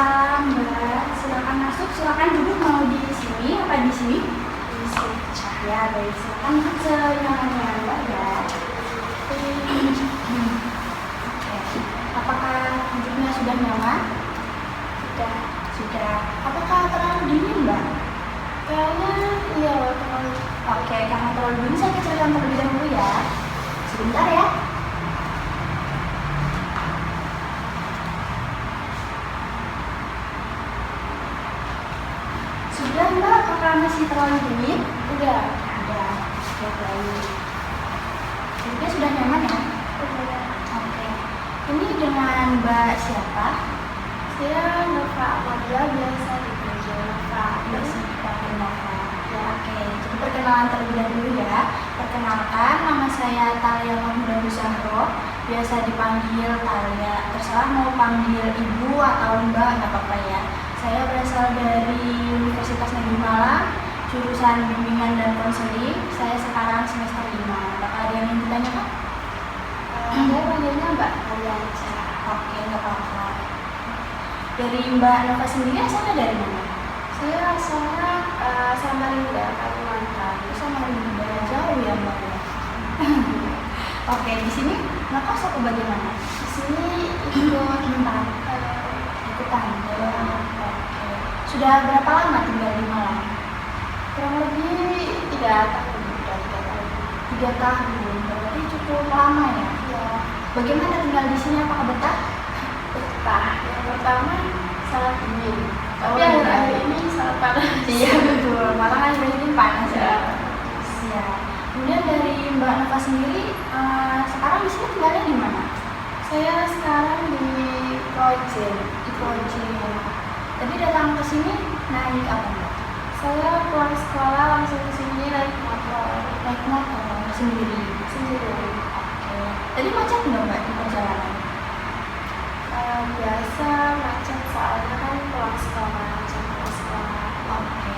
Waalaikumsalam, Mbak. Silakan masuk, silakan duduk. Mau di sini apa di sini? Di sini. Ya, baik. Silakan duduk senyamannya, Mbak ya. Oke. Apakah duduknya sudah nyaman? Sudah. Apakah terlalu dingin, Mbak? Kayaknya iya, terlalu. Oke, karena terlalu dingin saya kecilkan terlebih dahulu ya. Sebentar ya. Sudah, Mbak, apakah masih terlalu dingin? Udah. Ya, baik. Duduknya sudah nyaman ya? Udah. Oke. Ini dengan Mbak siapa? Saya Nova Amalia, biasa dipanggil Nova. Biasa dipanggil Nova. Ya, oke. Jadi perkenalan terlebih dahulu ya. Perkenalkan, nama saya Talia Mahmudah Zahro. Biasa dipanggil Talia. Terserah mau panggil ibu atau mbak, nggak apa-apa ya. Saya berasal dari Universitas Negeri Malang, jurusan bimbingan dan konseling. Saya sekarang semester 5. Apakah ada yang ingin ditanyakan? Saya panggilnya Mbak Kalian. Oke, nggak apa-apa. Dari Mbak Nova sendiri asalnya dari mana? Saya asalnya Samarinda, Kalimantan. Samarinda, jauh ya Mbak ya. Oke, di sini ngekos atau bagaimana? Di sini ikut tante. Ikut tante. Oke. Sudah berapa lama tinggal di Malang? Kurang lebih 3 tahun. 3 tahun, berarti cukup lama ya? Iya. Bagaimana tinggal di sini? Apakah betah? Betah. Yang pertama sangat dingin. Tapi akhir-akhir ini sangat panas. Iya betul. Malang akhir-akhir ini panas ya. Iya. Kemudian dari Mbak Nova sendiri, sekarang di sini tinggalnya di mana? Saya sekarang di Projen. Di Projen. Tadi datang ke sini naik apa Mbak? Saya pulang sekolah langsung ke sini naik motor. Naik motor sendiri. Oke. Tadi macet nggak Mbak di perjalanan? Biasa macet soalnya kan pulang sekolah. Oke.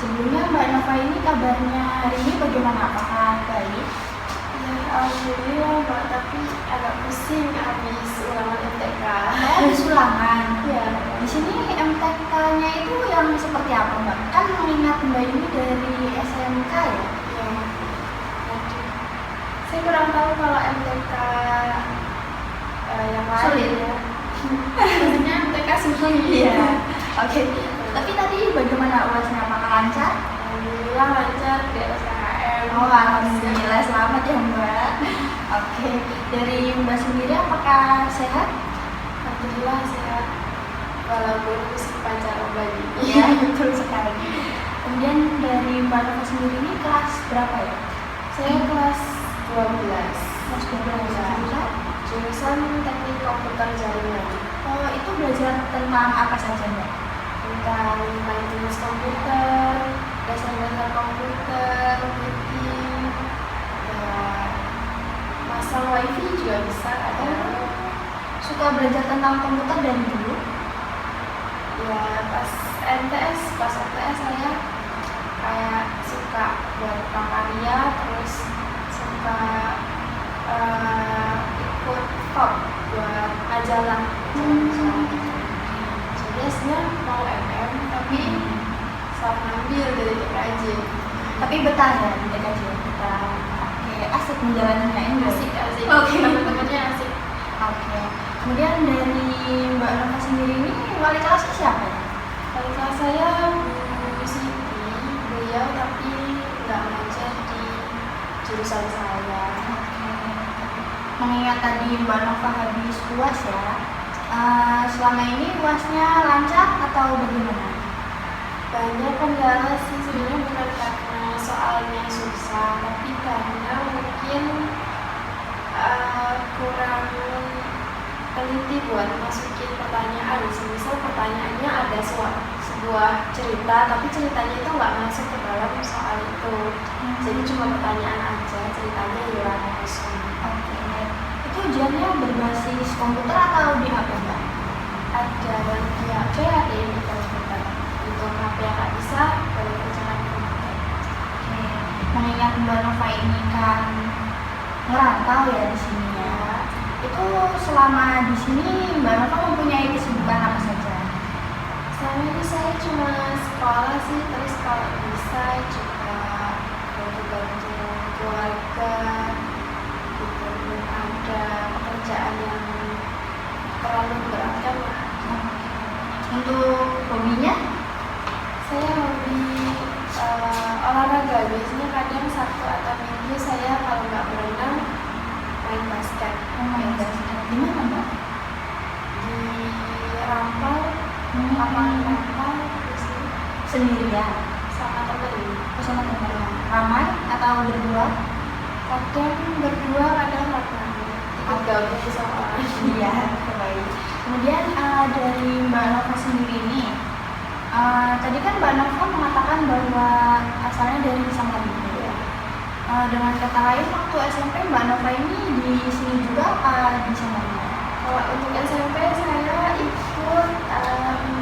Sebelumnya Mbak Nova ini kabarnya hari ini bagaimana? Apakah baik? Ya, alhamdulillah Mbak, tapi agak pusing habis ulangan MTK. Habis ulangan? Iya. Di sini MTK-nya itu yang seperti apa Mbak? Kan mengingat Mbak ini dari SMK ya? Iya. Saya kurang tahu kalau MTK yang lain. Sulit ya? Maksudnya MTK sulit. Iya. Oke. Tapi tadi bagaimana UASnya? Apakah lancar? Alhamdulillah lancar di SKM. Oh, alhamdulillah, selamat ya Mbak. Oke. Dari Mbak sendiri apakah sehat? Alhamdulillah sehat. Walaupun musik pancaroba ini. Iya, betul sekali. Kemudian dari Mbak Nova sendiri ini kelas berapa ya? Saya kelas 12. Kelas 12. Jurusan Teknik Komputer Jaringan. Oh, itu belajar tentang apa saja Mbak? Tentang maintenance komputer, dasar-dasar komputer, meeting, masang wifi juga bisa ada. Suka belajar tentang komputer dari dulu? Ya pas MTS saya kayak suka buat prakarya, terus suka ikut top buat majalah. Jadi aslinya mau MM tapi saat ngambil dari TKJ. Tapi betah ya di TKJ? Betah. Oke, asik menjalaninya ini. Asik. Oke. Teman-temannya asik. Oke. Kemudian dari Mbak Nova sendiri ini wali kelasnya siapa ya? Wali kelas saya Bu Siti, beliau tapi nggak ngajar di jurusan saya. Mengingat tadi Mbak Nova habis UAS ya, selama ini UASnya lancar atau bagaimana? Banyak kendala sih sebenarnya, bukan karena soalnya susah, tapi karena mungkin kurang teliti buat masukin pertanyaan. Misal pertanyaannya ada sebuah cerita, tapi ceritanya itu nggak masuk ke dalam soal itu. Jadi cuma pertanyaan aja, ceritanya hilang kosong. Oke. Itu ujiannya berbasis komputer atau di HP Mbak? Ada yang di HP, ada yang di komputer. Untuk HP yang nggak bisa, boleh kerjakan di komputer. Oke. Mengingat Mbak Nova ini kan ngerantau ya di sini ya. Itu selama di sini Mbak Nova mempunyai kesibukan apa saja? selama ini saya cuma sekolah sih, terus kalau bisa juga bantu-bantu keluarga gitu, belum ada pekerjaan yang terlalu beratkan lah. Untuk hobinya? Saya hobi olahraga, biasanya kadang Sabtu atau Minggu saya kalau nggak berenang main basket. Main basket di mana Mbak? Di Rampal, lapangan Rampal Sendirian? sama temen. Sama teman? Ramai atau berdua? Kadang berdua, kadang rame. Gabung sama orang. Iya, baik. Kemudian dari Mbak Nova sendiri nih, tadi kan Mbak Nova mengatakan bahwa asalnya dari Samarinda. Ya. Dengan kata lain, waktu SMP Mbak Nova ini di sini juga apa di Samarinda? Kalau untuk SMP saya ikut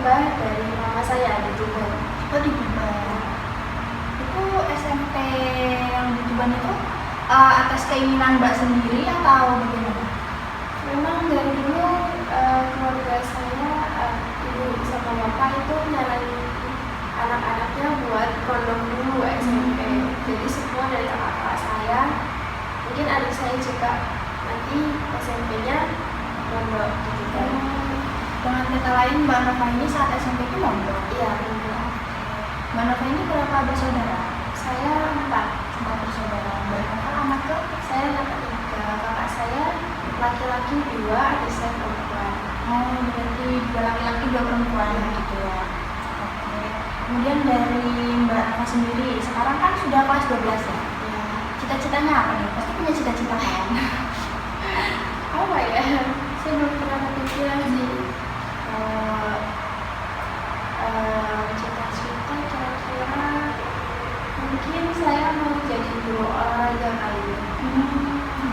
mbah dari mama saya di Tuban. Oh, di Tuban. Itu SMP yang di Tuban itu atas keinginan Mbak sendiri atau bagaimana? Memang dari dulu keluarga saya, ibu sama bapak itu nyaranin anak-anaknya buat pondok dulu SMP. Jadi semua dari kakak saya, mungkin adik saya juga nanti SMP-nya pondok gitu. Dengan kata lain, Mbak Nova ini saat SMP itu mondok. Iya, Mbak Nova ini berapa bersaudara? saya 4 bersaudara. Mbak Nova anak ke? Saya anak ketiga, kakak saya laki-laki 2, adik saya perempuan. Oh, berarti 2 laki-laki 2 perempuan gitu ya. Oke. Kemudian dari Mbak Nova sendiri, sekarang kan sudah kelas 12 ya? Ya. Cita-citanya apa nih? Pasti punya cita-cita kan? Apa ya? Saya belum pernah kepikiran sih. Cita-cita kira-kira mungkin saya mau jadi guru olahraga kali ya.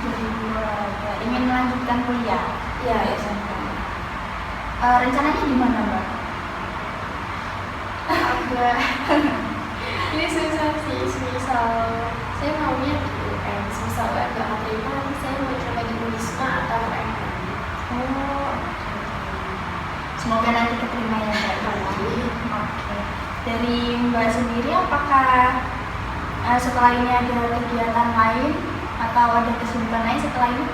Jadi guru olahraga. Ingin melanjutkan kuliah? Iya, di SMP. Rencananya gimana Mbak? Agak ini susah sih, misal saya maunya di UN, misal UN gak terima, nanti saya mau coba di Unisma atau UN. Oh, semoga nanti keterima ya Mbak. Oke. Dari Mbak sendiri, apakah setelah ini ada kegiatan lain atau ada kesibukan lain setelah ini?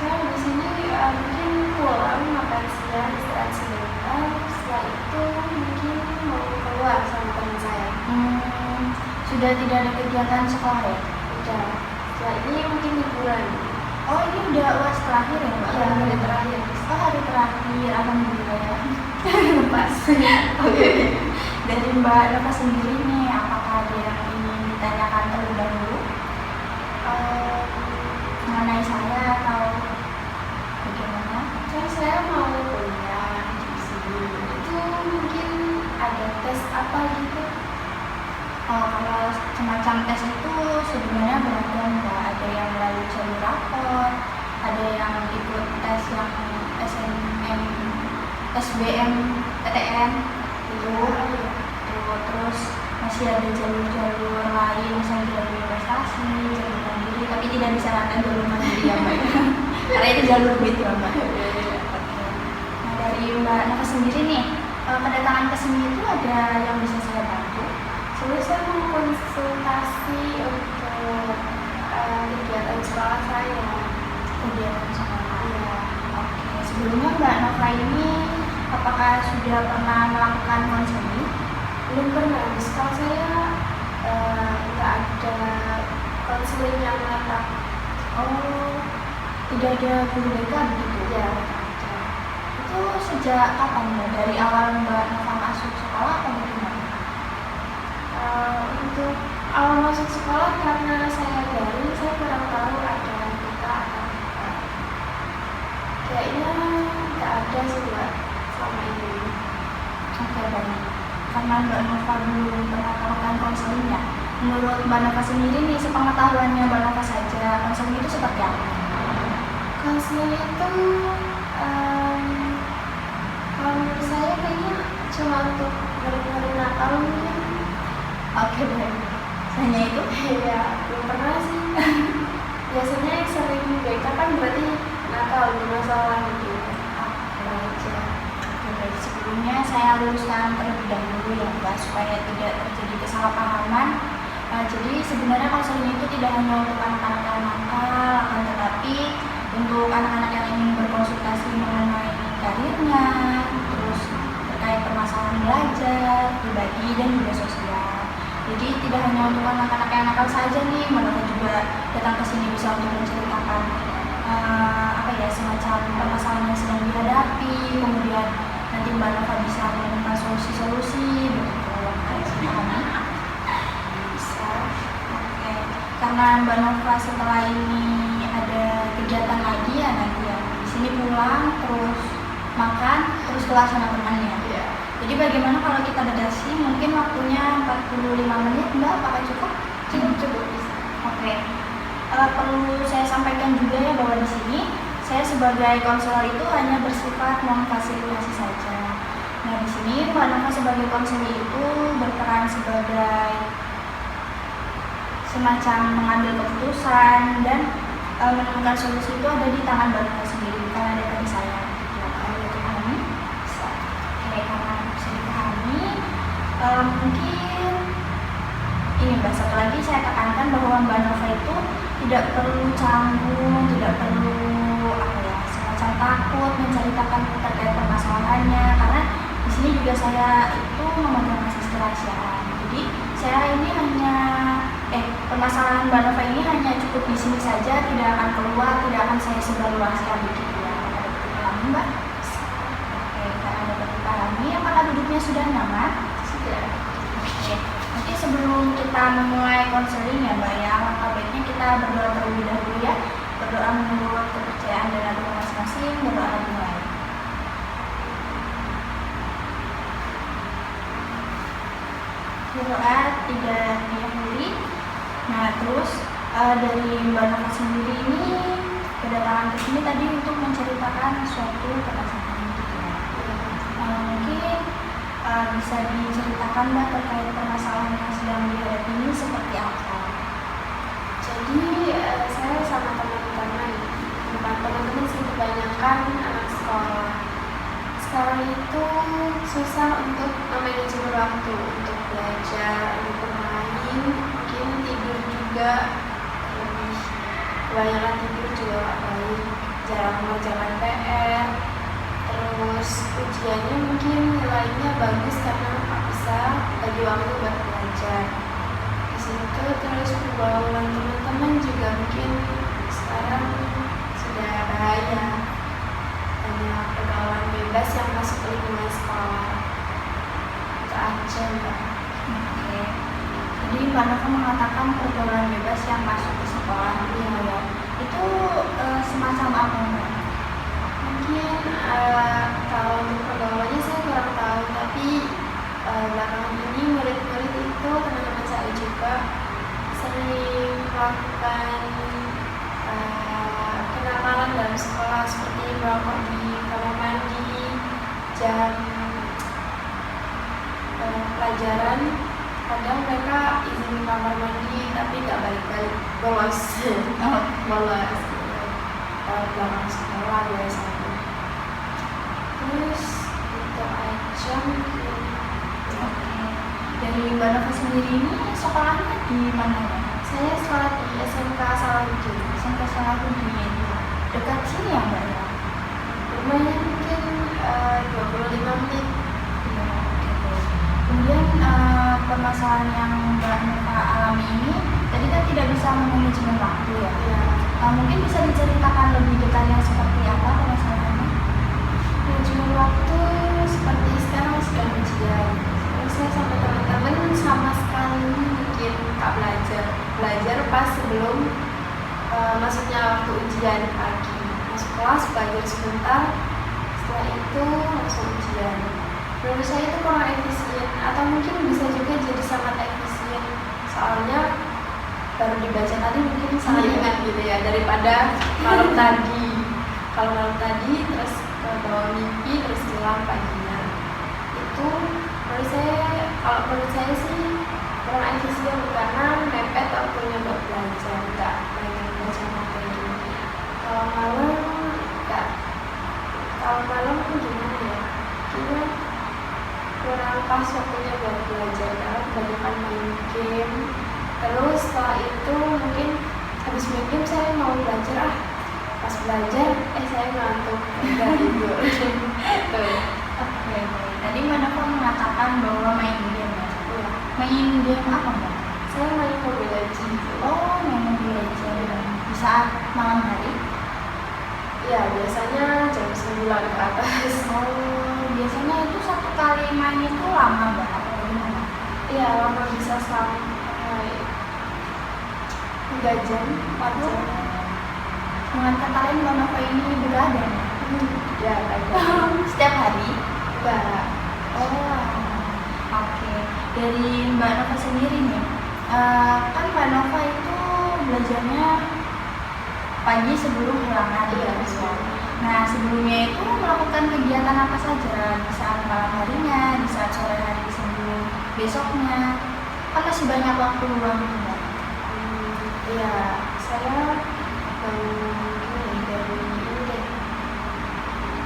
Saya di sini mungkin pulang makan siang, istirahat sebentar. Setelah itu mungkin mau keluar sama teman saya. Sudah tidak ada kegiatan sekolah ya? Udah. Setelah ini mungkin liburan. Oh, ini udah UAS terakhir ya Mbak? Iya, hari terakhir. Oh, hari terakhir, alhamdulillah ya. Pas. Oke. Dari Mbak Nova sendiri nih, apakah ada yang ingin ditanyakan terlebih dahulu mengenai saya atau bagaimana? Kan saya mau kuliah di sini. Itu mungkin ada tes apa gitu? Kalau semacam tes itu sebenarnya beragam Mbak. Ada yang melalui jalur rapor, ada yang ikut tes yang SNM, SBM, PTN itu. Terus masih ada jalur-jalur lain, misalnya jalur investasi, jalur mandiri, tapi tidak disarankan jalur mandiri ya Mbak. Karena itu jalur duit ya Mbak. Nah, dari Mbak Nova sendiri nih, kedatangan ke sini itu ada yang bisa saya bantu? Sebenarnya saya mau konsultasi untuk kegiatan sekolah saya. Kegiatan sekolah. Ya. Oke. Sebelumnya Mbak Nova ini apakah sudah pernah melakukan konseling? Belum pernah. Di sekolah saya nggak ada konseling yang menetap. Oh, tidak ada guru BK begitu? Ya. Itu sejak kapan Mbak? Dari awal Mbak Nova masuk sekolah atau bagaimana? Untuk awal masuk sekolah karena saya baru, saya kurang tahu ada BK atau enggak. Kayaknya nggak ada sih Mbak selama ini. Oke, baik. Karena Mbak Nova belum pernah melakukan konseling ya. Menurut Mbak Nova sendiri nih, sepengetahuannya Mbak Nova saja, konseling itu seperti apa? Konseling itu kalau menurut saya kayaknya cuma untuk ngeri-ngeri nakal mungkin. Oke, baik. Hanya itu? Ya, belum pernah sih. Biasanya yang sering BK kan berarti nakal, bermasalah gitu. Oke, baik. Sebelumnya sebelumnya saya luruskan terlebih dahulu ya Mbak, supaya tidak terjadi kesalahpahaman. Jadi sebenarnya konseling itu tidak hanya untuk anak-anak yang nakal, akan tetapi untuk anak-anak yang ingin berkonsultasi mengenai karirnya, terus terkait permasalahan belajar, pribadi dan juga sosial. Jadi tidak hanya untuk anak-anak yang nakal saja nih, mereka juga datang ke sini bisa untuk menceritakan semacam permasalahan yang sedang dihadapi, kemudian nanti Mbak Nova bisa menemukan solusi-solusi begitu. Pahami? Bisa. Oke. Karena Mbak Nova setelah ini ada kegiatan lagi ya nanti ya. Di sini pulang, terus makan, terus kelas sama temannya. Iya. Jadi bagaimana kalau kita batasi mungkin waktunya 45 menit Mbak, apakah cukup? Cukup bisa. Oke. Perlu saya sampaikan juga ya bahwa di sini saya sebagai konselor itu hanya bersifat memfasilitasi saja. Nah di sini Mbak Nova sebagai konselor itu berperan sebagai semacam mengambil keputusan dan menemukan solusi itu ada di tangan Mbak Nova sendiri, bukan ada dari saya. Kalau dipahami, bisa. Oke, karena bisa dipahami, mungkin ini Mbak, satu lagi saya tekankan bahwa Mbak Nova itu tidak perlu canggung, tidak perlu semacam takut menceritakan terkait permasalahannya, karena di sini juga saya itu memegang asas kerahasiaan. Jadi saya ini hanya permasalahan Mbak Nova ini hanya cukup di sini saja, tidak akan keluar, tidak akan saya sebarluaskan begitu ya. Apakah dapat dipahami Mbak? Oke, karena dapat dipahami, apakah duduknya sudah nyaman? Sudah. Oke, nanti sebelum kita memulai konseling ya Mbak ya, alangkah baiknya kita berdoa terlebih dahulu ya. Berdoa menurut kepercayaan dan agama masing-masing, berdoa dimulai. Berdoa tidak dihamburi. Nah terus dari Mbak Nova sendiri ini kedatangan ke sini tadi untuk menceritakan suatu permasalahan gitu ya. Mungkin bisa diceritakan Mbak terkait permasalahan yang sedang dihadapi ini seperti apa? Jadi saya sama teman-teman, bukan teman-teman sih, kebanyakan anak sekolah. Sekarang itu susah untuk manajemen waktu, untuk belajar, untuk bermain, mungkin tidur juga lebih kebanyakan tidur juga gak baik, jarang mengerjakan PR, terus ujiannya mungkin nilainya bagus karena nggak bisa bagi waktu buat belajar. Di situ terus pergaulan teman-teman juga mungkin sekarang sudah bahaya, banyak pergaulan bebas yang masuk ke lingkungan sekolah. Itu aja Mbak. Oke. Jadi Mbak Nova mengatakan pergaulan bebas yang masuk ke sekolah ya. Itu semacam apa Mbak? Mungkin kalau untuk pergaulannya saya kurang tahu, tapi belakangan ini murid-murid itu, teman-teman saya juga sering melakukan kenakalan dalam sekolah, seperti merokok di kamar mandi, jam pelajaran. Kadang mereka izin di kamar mandi tapi nggak balik-balik, bolos. Bolos belakang sekolah biasanya. Terus itu aja mungkin. Oke. Dari Mbak Nova sendiri ini sekolahnya di mana ya? Saya sekolah di SMK Salahuddin. SMK Salahuddin. Dekat sini ya Mbak ya? Lumayan, mungkin 25 menit. Iya, oke. Kemudian permasalahan yang Mbak Nova alami ini tadi kan tidak bisa memanajemen waktu ya? Ya. Mungkin bisa diceritakan lebih detailnya seperti apa permasalahannya? Manajemen waktu seperti sekarang sedang ujian. Terus saya sama teman-teman sama sekali mungkin tak belajar pas sebelum masuknya waktu ujian pagi. Masuk kelas, belajar sebentar, setelah itu langsung ujian. Menurut saya itu kurang efisien, atau mungkin bisa juga jadi sangat efisien, soalnya baru dibaca tadi mungkin sangat ingat gitu ya, daripada malam tadi. Kalau malam tadi terus bawa mimpi terus hilang paginya, itu menurut saya, kalau menurut saya sih kurang efisien karena mepet waktunya buat belajar, nggak banyak baca materi. Kalau malam nggak, kalau malam gimana ya? Kira pas belajar saya ngantuk nggak tidur gitu. Oke, tadi Mbak Nova mengatakan bahwa main game ya? Iya. Main game apa Mbak? Saya main Mobile Legends. Oh, main Mobile Legends. Di saat malam hari? Iya, biasanya jam 9 ke atas. Oh, biasanya itu satu kali main itu lama Mbak? Atau gimana? Iya, lama bisa sampai 3 jam, 4 jam. Dengan kata lain Mbak Nova ini begadang? Ya, ada. Setiap hari? Enggak. Oh, oke. Dari Mbak Nova sendiri nih, kan Mbak Nova itu belajarnya pagi sebelum ulangan Iya, ya. Nah, sebelumnya itu melakukan kegiatan apa saja di saat malam harinya, di saat sore hari sebelum besoknya? Kan masih banyak waktu luang gitu, Mbak. Iya, saya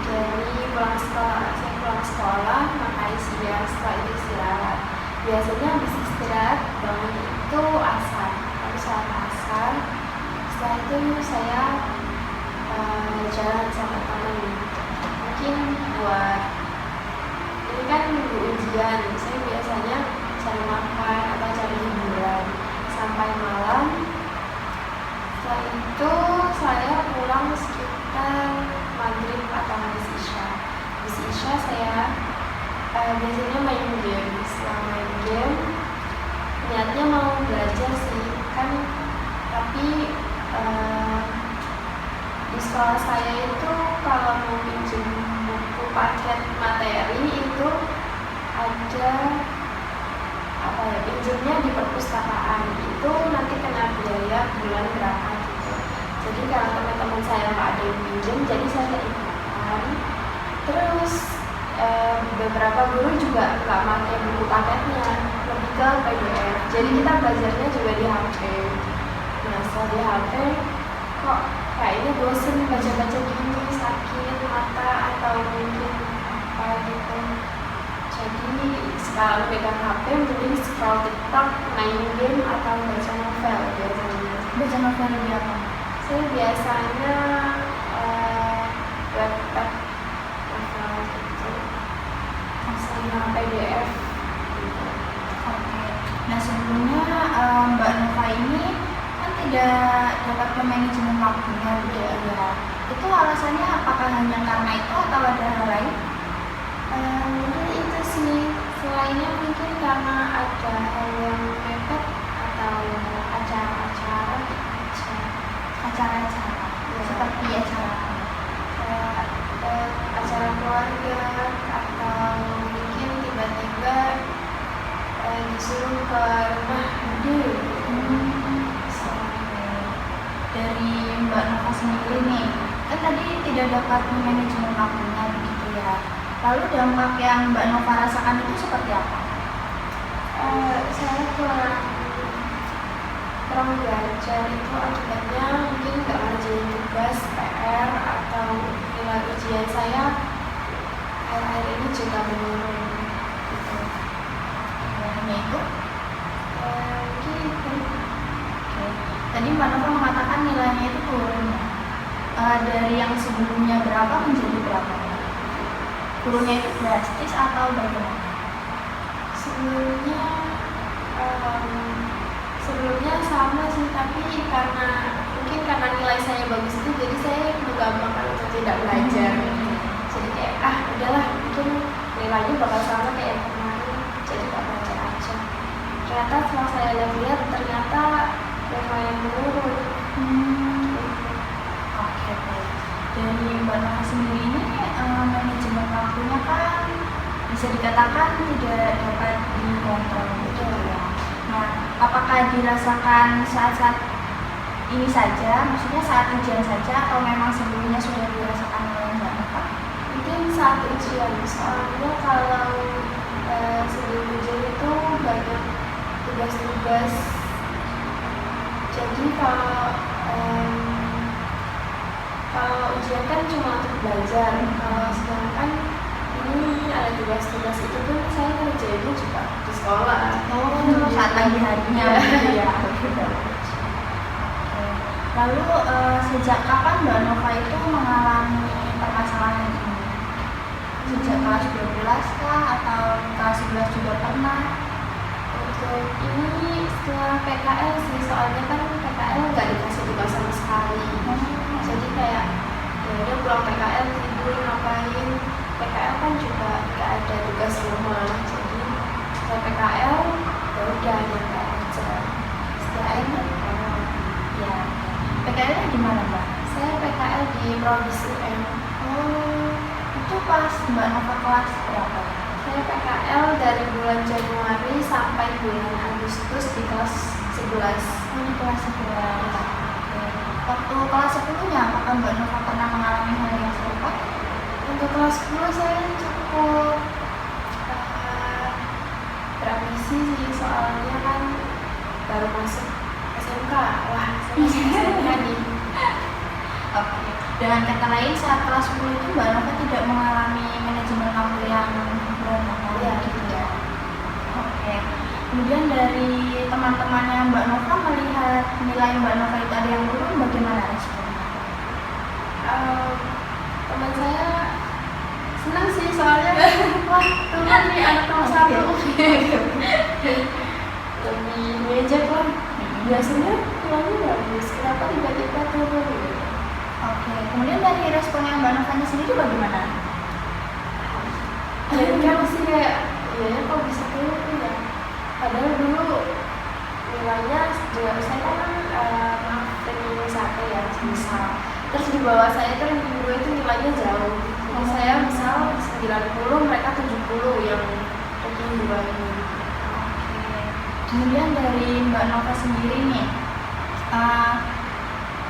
dari pulang sekolah, saya pulang sekolah makan siang, setelah itu istirahat. Biasanya habis istirahat bangun itu asar, lalu sholat asar. Setelah itu saya jalan sama teman, mungkin buat ini kan minggu ujian, saya biasanya cari makan atau cari hiburan sampai malam. Setelah itu saya pulang sekitar maghrib atau habis isya. Habis isya saya biasanya main game. Setelah main game, niatnya mau belajar sih kan, tapi di sekolah saya itu kalau mau pinjam buku paket materi itu ada apa ya, pinjamnya di perpustakaan itu nanti kena biaya bulan berapa gitu. Jadi kalau teman-teman saya nggak ada yang pinjam, jadi saya keikutkan. Terus beberapa guru juga nggak pakai buku paketnya, lebih ke PDF. Jadi kita belajarnya juga di HP. Nah, setelah di HP kok kayaknya bosen baca-baca gini, sakit mata atau mungkin apa gitu. Jadi sekarang pegang HP mending scroll TikTok, main game atau baca novel biasanya. Baca novel di apa? Saya biasanya web novel gitu, sama PDF gitu. Oke. Nah, sebelumnya Mbak Nova ini kan tidak dapat manajemen waktunya gitu ya. Itu alasannya apakah hanya karena itu atau ada hal lain? Mungkin itu sih, selainnya mungkin karena ada hal yang mepet atau acara-acara Seperti acara acara keluarga atau mungkin tiba-tiba disuruh ke rumah ide. Dari Mbak Nova sendiri nih, kan tadi tidak dapat manajemen waktunya begitu ya. Lalu dampak yang Mbak Nova rasakan itu seperti apa? Saya kurang belajar itu akibatnya mungkin nggak ngerjain tugas PR atau nilai ujian saya akhir-akhir ini juga menurun gitu. Hanya itu? Gitu. Oke. Tadi Mbak Nova mengatakan nilainya itu turun ya. Dari yang sebelumnya berapa menjadi berapa? Turunnya itu drastis atau bagaimana? Sebelumnya sama sih, tapi mungkin karena nilai saya bagus itu jadi saya menggampangkan untuk tidak belajar. Jadi kayak udahlah, mungkin nilainya bakal sama kayak kemarin, jadi gak belajar aja. Ternyata setelah saya lihat ternyata lumayan menurun. Oke, baik. Dari Mbak Nova sendiri ini manajemen waktunya kan bisa dikatakan tidak dapat dikontrol gitu ya. Nah, apakah dirasakan saat-saat ini saja, maksudnya saat ujian saja, atau memang sebelumnya sudah dirasakan oleh Mbak Nova? Mungkin saat ujian, soalnya kalau sebelum ujian itu banyak tugas-tugas. Jadi kalau ujian kan cuma untuk belajar, kalau sedangkan ini mungkin ada tugas-tugas itu pun saya kerjainnya juga di sekolah. Saat pagi harinya. Iya. Lalu sejak kapan Mbak Nova itu mengalami permasalahan ini? Sejak kelas 12 kah atau kelas 11 juga pernah? Untuk ini setelah PKL sih, soalnya kan PKL nggak dikasih tugas sama sekali. Jadi kayak ya udah pulang PKL tidur ngapain. PKL kan juga nggak ada tugas rumah. Jadi setelah PKL ya udah nyantai aja. Setelah ini Ya. PKL-nya di mana Mbak? saya PKL di Prodi UM. Oh, itu pas Mbak Nova kelas berapa? Saya PKL dari bulan Januari sampai bulan Agustus di kelas 11. Oh, di kelas 11. Waktu kelas 10-nya apakah Mbak Nova pernah mengalami hal yang serupa? Untuk kelas 10 saya cukup berambisi sih, soalnya kan baru masuk SMK. Wah, saya masuk SMK nih. Oke. Dengan kata lain, saat kelas 10 itu Mbak Nova tidak mengalami manajemen waktu yang berantakan. Iya, gitu gitu. ya. Oke. Kemudian dari teman-temannya Mbak Nova melihat nilai Mbak Nova itu ada yang turun, bagaimana responnya? Teman saya senang sih, soalnya wah turun nih anak nomor 1. Lebih ngejek lah. Biasanya nilainya bagus, kenapa tiba-tiba turun gitu? Oke. Kemudian dari responnya Mbak Novanya sendiri bagaimana? Jadi kan masih kayak iya kok bisa turun ya, padahal dulu nilainya juga saya kan ranking 1 ya misal, terus di bawah saya itu ranking 2 itu nilainya jauh. Jadi saya misal 90, mereka 70 yang ranking 2 ini. Kemudian dari Mbak Nova sendiri nih,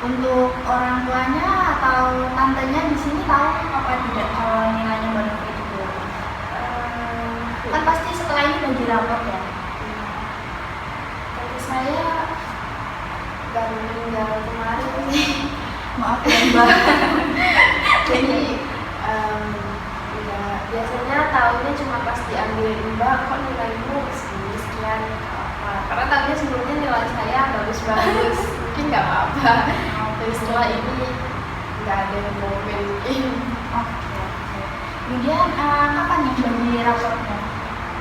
untuk orang tuanya atau tantenya di sini tahu apa tidak kalau nilainya Mbak Nova itu turun? Kan pasti setelah ini udah dirapot ya. Tante saya baru meninggal kemarin sih. Maaf ya Mbak. Jadi ya biasanya tahunya cuma pas diambilin Mbak, kok nilaimu segini sekian, apa? Karena tahunya sebelumnya nilai saya bagus-bagus, mungkin nggak apa-apa. Tapi setelah ini nggak ada yang mau main. Oke. Kemudian kapan nih bagi raportnya?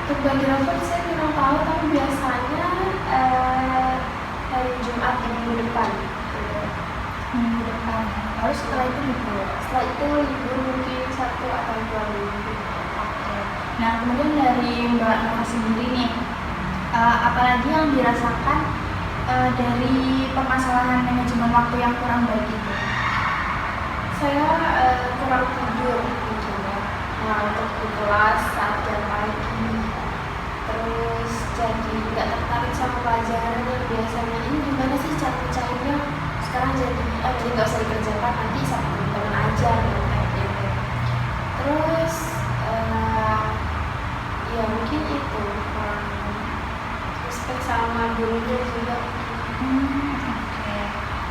Untuk bagi rapor saya kurang tahu, tapi biasanya hari Jumat minggu depan. Minggu depan. Lalu setelah itu libur. Setelah itu libur mungkin 1 atau 2 minggu. Oke. Nah, kemudian dari Mbak Nova sendiri nih, apalagi yang dirasakan dari permasalahan manajemen waktu yang kurang baik itu? Saya kurang tidur mungkin ya, ngantuk di kelas saat jam pagi, terus jadi nggak tertarik sama pelajaran yang biasanya ini gimana sih cara pecahinnya, sekarang jadi nggak usah dikerjakan, nanti sama teman-teman aja gitu kayak gitu. Terus ya mungkin itu kurang respect sama gurunya juga. Oke.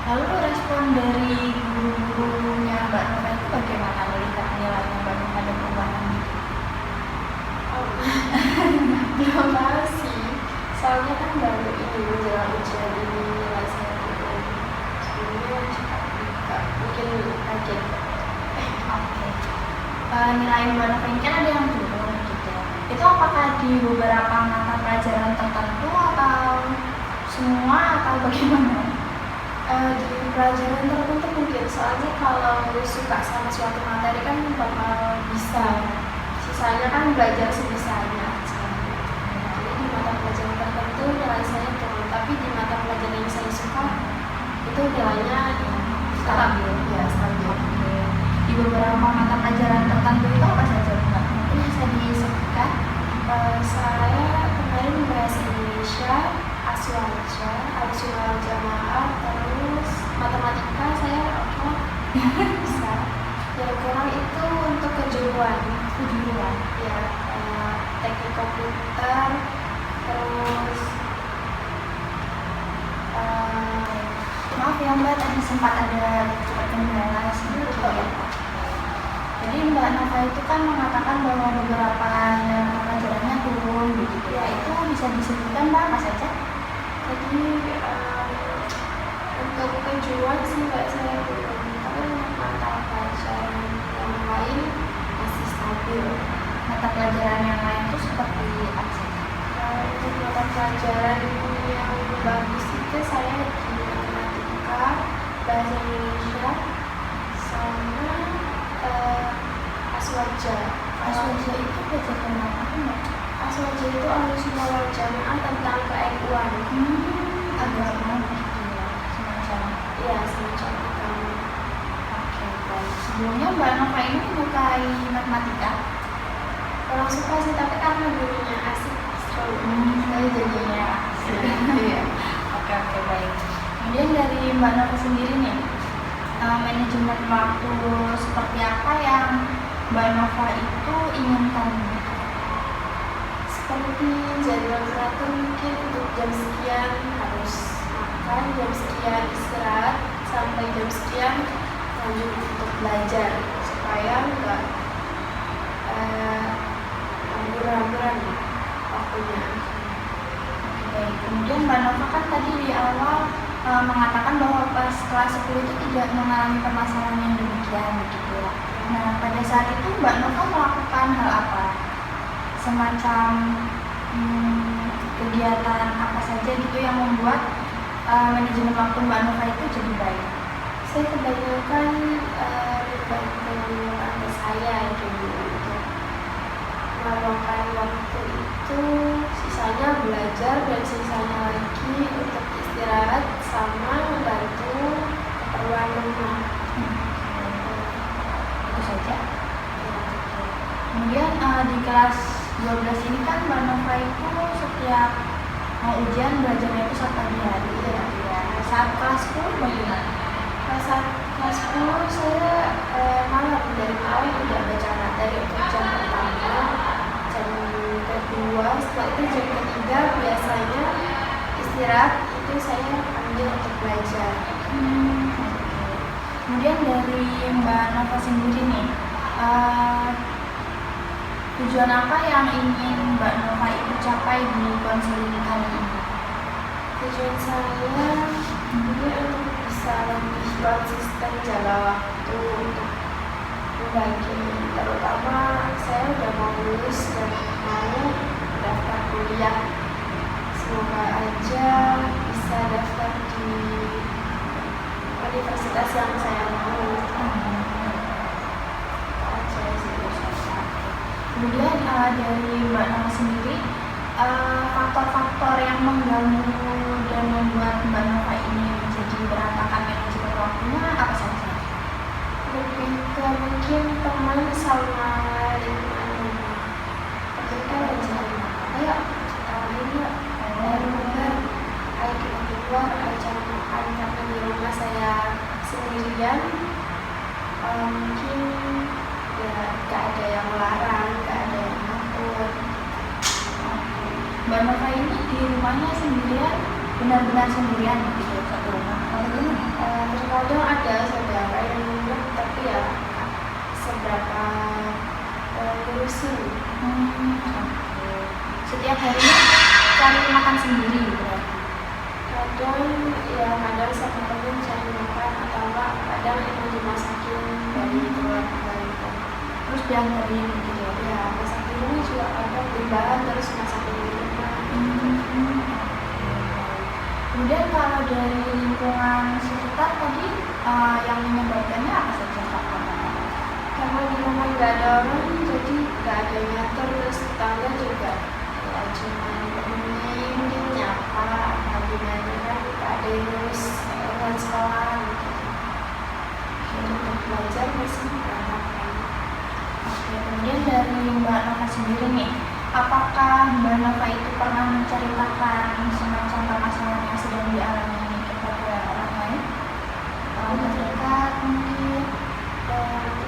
Lalu respon dari guru-gurunya Mbak Nova itu bagaimana melihat nilainya Mbak Nova ada perubahan gitu? Belum tahu sih, soalnya kan baru ini menjelang ujian ini nilai saya turun. Sebelumnya juga mungkin kaget. Oke. Nilai Mbak Nova ini kan ada yang turun gitu. Itu apakah di beberapa mata pelajaran tertentu atau semua atau bagaimana? Di pelajaran tertentu mungkin, soalnya kalau suka sama suatu materi kan bakal bisa, sisanya kan belajar sebisanya aja. Jadi di mata pelajaran tertentu nilai saya turun, tapi di mata pelajaran yang saya suka itu nilainya ya stabil. Ya stabil. Oke. Di beberapa mata pelajaran tertentu itu apa saja Mbak? Mungkin bisa disebutkan? Saya kemarin bahasa Indonesia, Aswaja, Al-Sunnah Jamaah, terus matematika saya oke bisa. Yang kurang itu untuk kejuruan ya, teknik komputer, terus Maaf ya Mbak, tadi sempat ada kendala sedikit ya. Jadi Mbak Nova itu kan mengatakan bahwa beberapa pelajarannya turun begitu ya. Itu bisa disebutkan Mbak apa saja? jadi untuk tujuan sih Mbak saya belum, tapi untuk mata pelajaran yang lain masih stabil. Mata pelajaran yang lain itu seperti apa sih? Untuk mata pelajaran yang bagus itu saya di matematika, bahasa Indonesia, sama aswaja. Aswaja itu pelajaran apa enggak? Aswaja itu alusuma wal jamaah tentang keilmuan. Agama gitu ya, semacam. Iya, semacam agama. Oke, baik. Sebelumnya Mbak Nova ini menyukai matematika? Orang suka sih, tapi karena gurunya asik, seru. Saya jadinya asik. Iya. Oke, baik. Kemudian dari Mbak Nova sendiri nih, manajemen waktu seperti apa yang Mbak Nova itu inginkan? Seperti jadwal teratur mungkin untuk jam sekian harus makan, jam sekian istirahat, sampai jam sekian lanjut untuk belajar supaya enggak hambur-hamburan waktunya. Baik, kemudian Mbak Nova kan tadi di awal mengatakan bahwa pas kelas 10 itu tidak mengalami permasalahan yang demikian begitu ya. Nah, pada saat itu Mbak Nova melakukan hal apa? Semacam kegiatan apa saja gitu yang membuat manajemen waktu Mbak Nova itu jadi baik? Saya kebanyakan membantu tante saya dulu untuk meluangkan waktu itu, sisanya belajar dan sisanya lagi untuk istirahat sama membantu keperluan rumah. Itu saja. Kemudian di kelas 12 ini kan Mbak Nova itu setiap mau ujian belajarnya itu 1 pagi hari ya. Saat kelas 10 bagaimana? Kelas 10 saya malam, dari malam udah baca materi untuk jam pertama, jam kedua, setelah itu jam ketiga biasanya istirahat itu saya ambil untuk belajar. Kemudian dari Mbak Nova sendiri nih, tujuan apa yang ingin Mbak Nova itu capai di konseling kali ini? Tujuan saya ini untuk bisa lebih konsisten jaga waktu untuk membagi, terutama saya udah mau lulus dan mau daftar kuliah. Semoga aja bisa daftar di universitas yang saya mau. Kemudian dari Mbak Nova sendiri, faktor-faktor yang mengganggu dan membuat Mbak Nova ini menjadi berantakan manajemen waktunya apa saja? Lebih ke mungkin teman sama lingkungan rumah. Ketika aja, ayo kita main yuk, ayo kita keluar, ayo cari makan, karena di rumah saya sendirian. Mungkin ya gak ada yang melarang, gak ada yang ngatur. Mbak Nova ini di rumahnya sendirian, benar-benar sendirian gitu, satu rumah. Terkadang ada saudara yang ngundang, tapi ya seberapa ngurusin. Setiap harinya cari makan sendiri berarti. Kadang sama temen cari makan, atau enggak kadang emang dimasakin dari keluarga gitu. Terus diantarin gitu ya. Ya, masak di rumah juga ada, beli bahan terus masakin di rumah. Kemudian kalau dari lingkungan sekitar tadi yang menyebabkannya apa saja Pak? Karena di rumah nggak ada orang, jadi nggak ada yang ngatur, terus tetangga juga ya cuma peduli mungkin nyapa apa gimana, kan nggak ada yang ngurus urusan sekolah gitu. Jadi untuk belajar masih berantakan. Oke, kemudian dari Mbak Nova sendiri nih, apakah Mbak Nova itu pernah menceritakan semacam permasalahan yang sedang dialami kepada orang lain? Terdekat mungkin,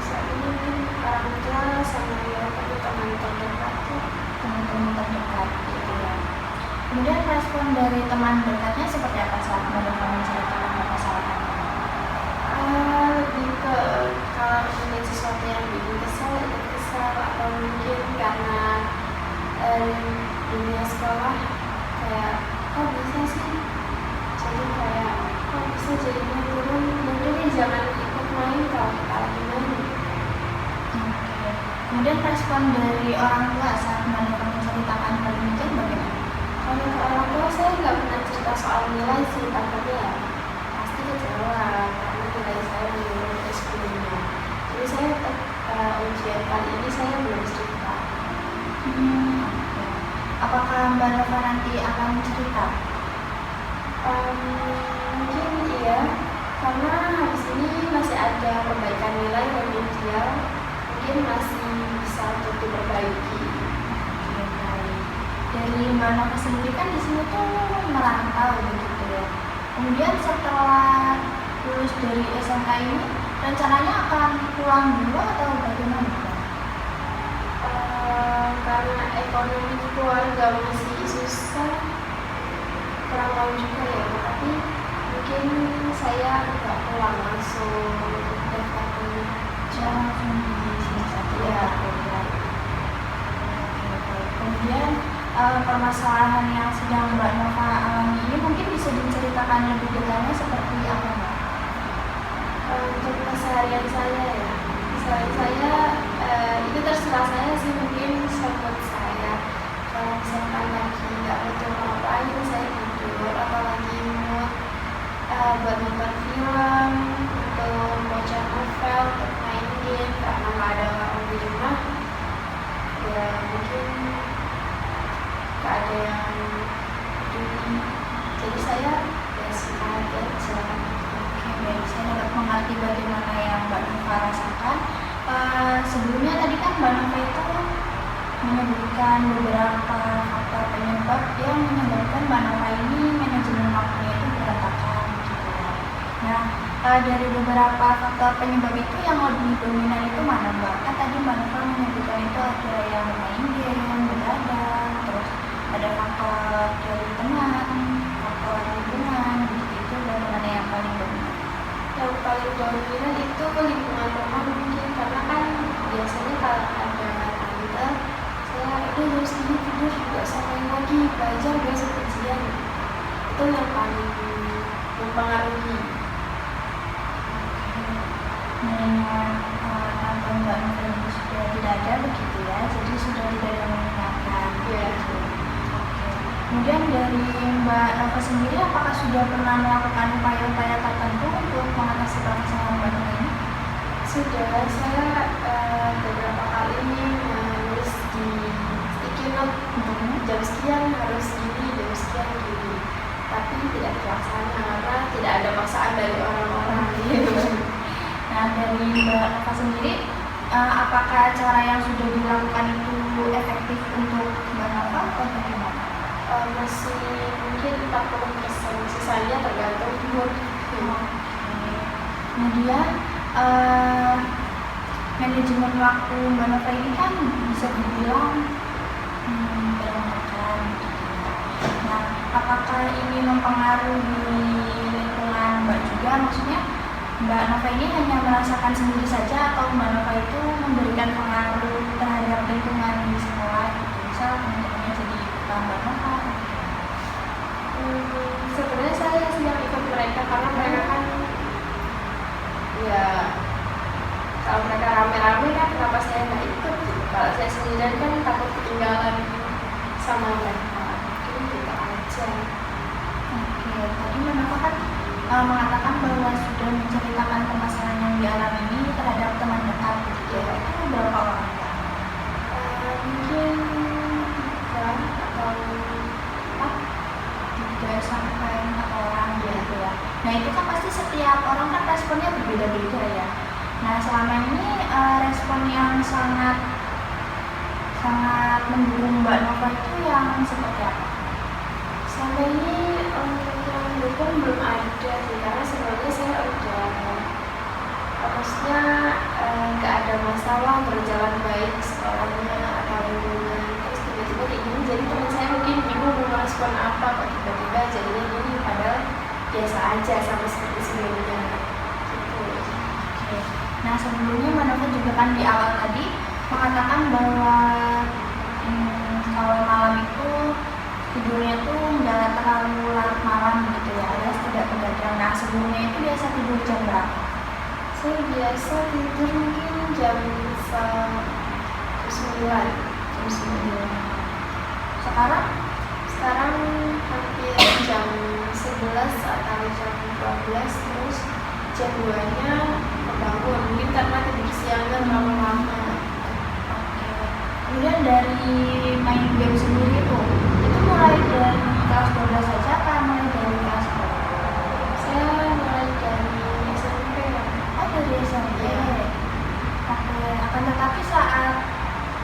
saat ini mungkin orang tua sama ya teman-teman terdekat tuh. Teman-teman terdekat gitu ya. Kemudian respon dari teman dekatnya seperti apa saat Mbak Nova menceritakan permasalahan? Lebih ke kalau melihat sesuatu yang bikin kesal, atau mungkin karena dunia sekolah kayak kok bisa sih, jadi kayak kok bisa jadi kemudian respon dari orang tua saat Mbak Nova menceritakan hal demikian bagaimana? Kalau ke orang tua saya nggak pernah cerita soal nilai sih, takutnya ya pasti kecewa karena nilai saya menurun dari sebelumnya. Jadi saya tetap ujian kali ini saya belum cerita. Oke. Apakah Mbak Nova nanti akan cerita? Mungkin iya, karena habis ini masih ada perbaikan nilai remedial, mungkin masih bisa untuk diperbaiki. Oke, baik. Dari Mbak Nova sendiri kan di sini tuh merantau begitu ya. Kemudian setelah lulus dari SMK ini, rencananya akan pulang dulu atau bagaimana? Karena ekonomi keluarga masih susah, kurang tahu juga ya, tapi mungkin saya nggak pulang langsung daftar kuliah. Langsung di sini saja Iya. ya. Kemudian permasalahan yang sedang Mbak Nova alami ini mungkin bisa diceritakan lebih detailnya seperti apa, Mbak? Untuk keseharian saya ya, itu terserah saya sih, mungkin support saya. Kalau misalkan lagi nggak betul ngapain, saya tidur, atau lagi mood buat nonton film, untuk baca novel, untuk main game karena nggak ada orang di rumah, ya mungkin nggak ada yang peduli. Jadi saya ya suka aja. Oke, baik. Saya dapat mengerti bagaimana yang Mbak Nova rasakan. Sebelumnya tadi kan Mbak Nova itu menyebutkan beberapa faktor penyebab yang menyebabkan Mbak Nova ini manajemen waktunya itu berantakan gitu ya. Nah, dari beberapa faktor penyebab itu yang lebih dominan itu mana, Mbak? Kan tadi Mbak Nova menyebutkan itu ada yang main game, begadang, terus ada faktor dari teman, faktor lingkungan, begitu. Itu bagaimana yang paling dominan? Yang paling dominan itu lingkungan rumah mungkin, karena kan biasanya kalau ada tante saya udah harus tidur juga sampai lagi belajar besok ujian, itu yang paling mempengaruhi. Dengan tante Mbak Nova ini sudah tidak ada begitu ya, jadi sudah tidak ada mengingatkan. Ya. Oke. Kemudian dari Mbak Nova sendiri, apakah sudah pernah melakukan upaya-upaya tertentu untuk mengatasi permasalahan Mbak Nova ini? Sudah, saya beberapa kali menulis di sticky note jam sekian harus gini, jam sekian gini, tapi tidak terlaksana karena tidak ada paksaan dari orang-orang. Nah, dari Mbak Nova sendiri, apakah cara yang sudah dilakukan itu efektif untuk Mbak Nova atau bagaimana? Masih mungkin 40%, sisanya tergantung mood. Kemudian manajemen waktu Mbak Nova ini kan bisa dibilang berantakan gitu ya. Nah, apakah ini mempengaruhi lingkungan Mbak juga? Maksudnya Mbak Nova ini hanya merasakan sendiri saja atau Mbak Nova itu memberikan pengaruh terhadap lingkungan di sekolah gitu? Misal teman-temannya jadi ikutan Mbak Nova? Sebenarnya saya sih yang ikut mereka, karena mereka kan ya kalau mereka rame-rame kan kenapa saya nggak ikut gitu. Kalau saya sendirian kan takut ketinggalan sama mereka, mungkin gitu aja. Oke, tadi Mbak Nova kan mengatakan bahwa sudah menceritakan permasalahan yang dialami ini terhadap teman dekat gitu ya. Itu berapa orang? Mungkin 3 atau 4. 3 sampai 4 orang gitu ya. Nah, itu kan pasti setiap orang kan responnya berbeda-beda ya. Nah, selama ini respon yang sangat mendukung Mbak Nova itu yang seperti apa? Sampai ini yang mendukung belum ada sih, karena sebenarnya saya udah maksudnya nggak ada masalah, berjalan baik sekolahnya atau lingkungan, terus tiba-tiba kayak gini, jadi teman saya mungkin bingung mau merespon apa kok tiba-tiba jadinya gini, padahal biasa aja sama seperti sebelumnya gitu. Oke. Nah, sebelumnya Mbak Nova juga kan di awal tadi mengatakan bahwa kalau malam itu tidurnya tuh nggak terlalu larut malam gitu ya, alias tidak begadang. Nah, sebelumnya itu biasa tidur jam berapa? Saya biasa tidur mungkin jam 9. Jam 9. Sekarang Sekarang hampir jam 11 atau jam 12, terus jam 2-nya kebangun, mungkin karena tidur siangnya terlalu lama. oke. Kemudian dari main game sendiri itu mulai dari kelas 12 saja apa mulai dari kelas berapa? Saya mulai dari SMP ya. Oh, dari SMP. Iya. Oke, akan tetapi saat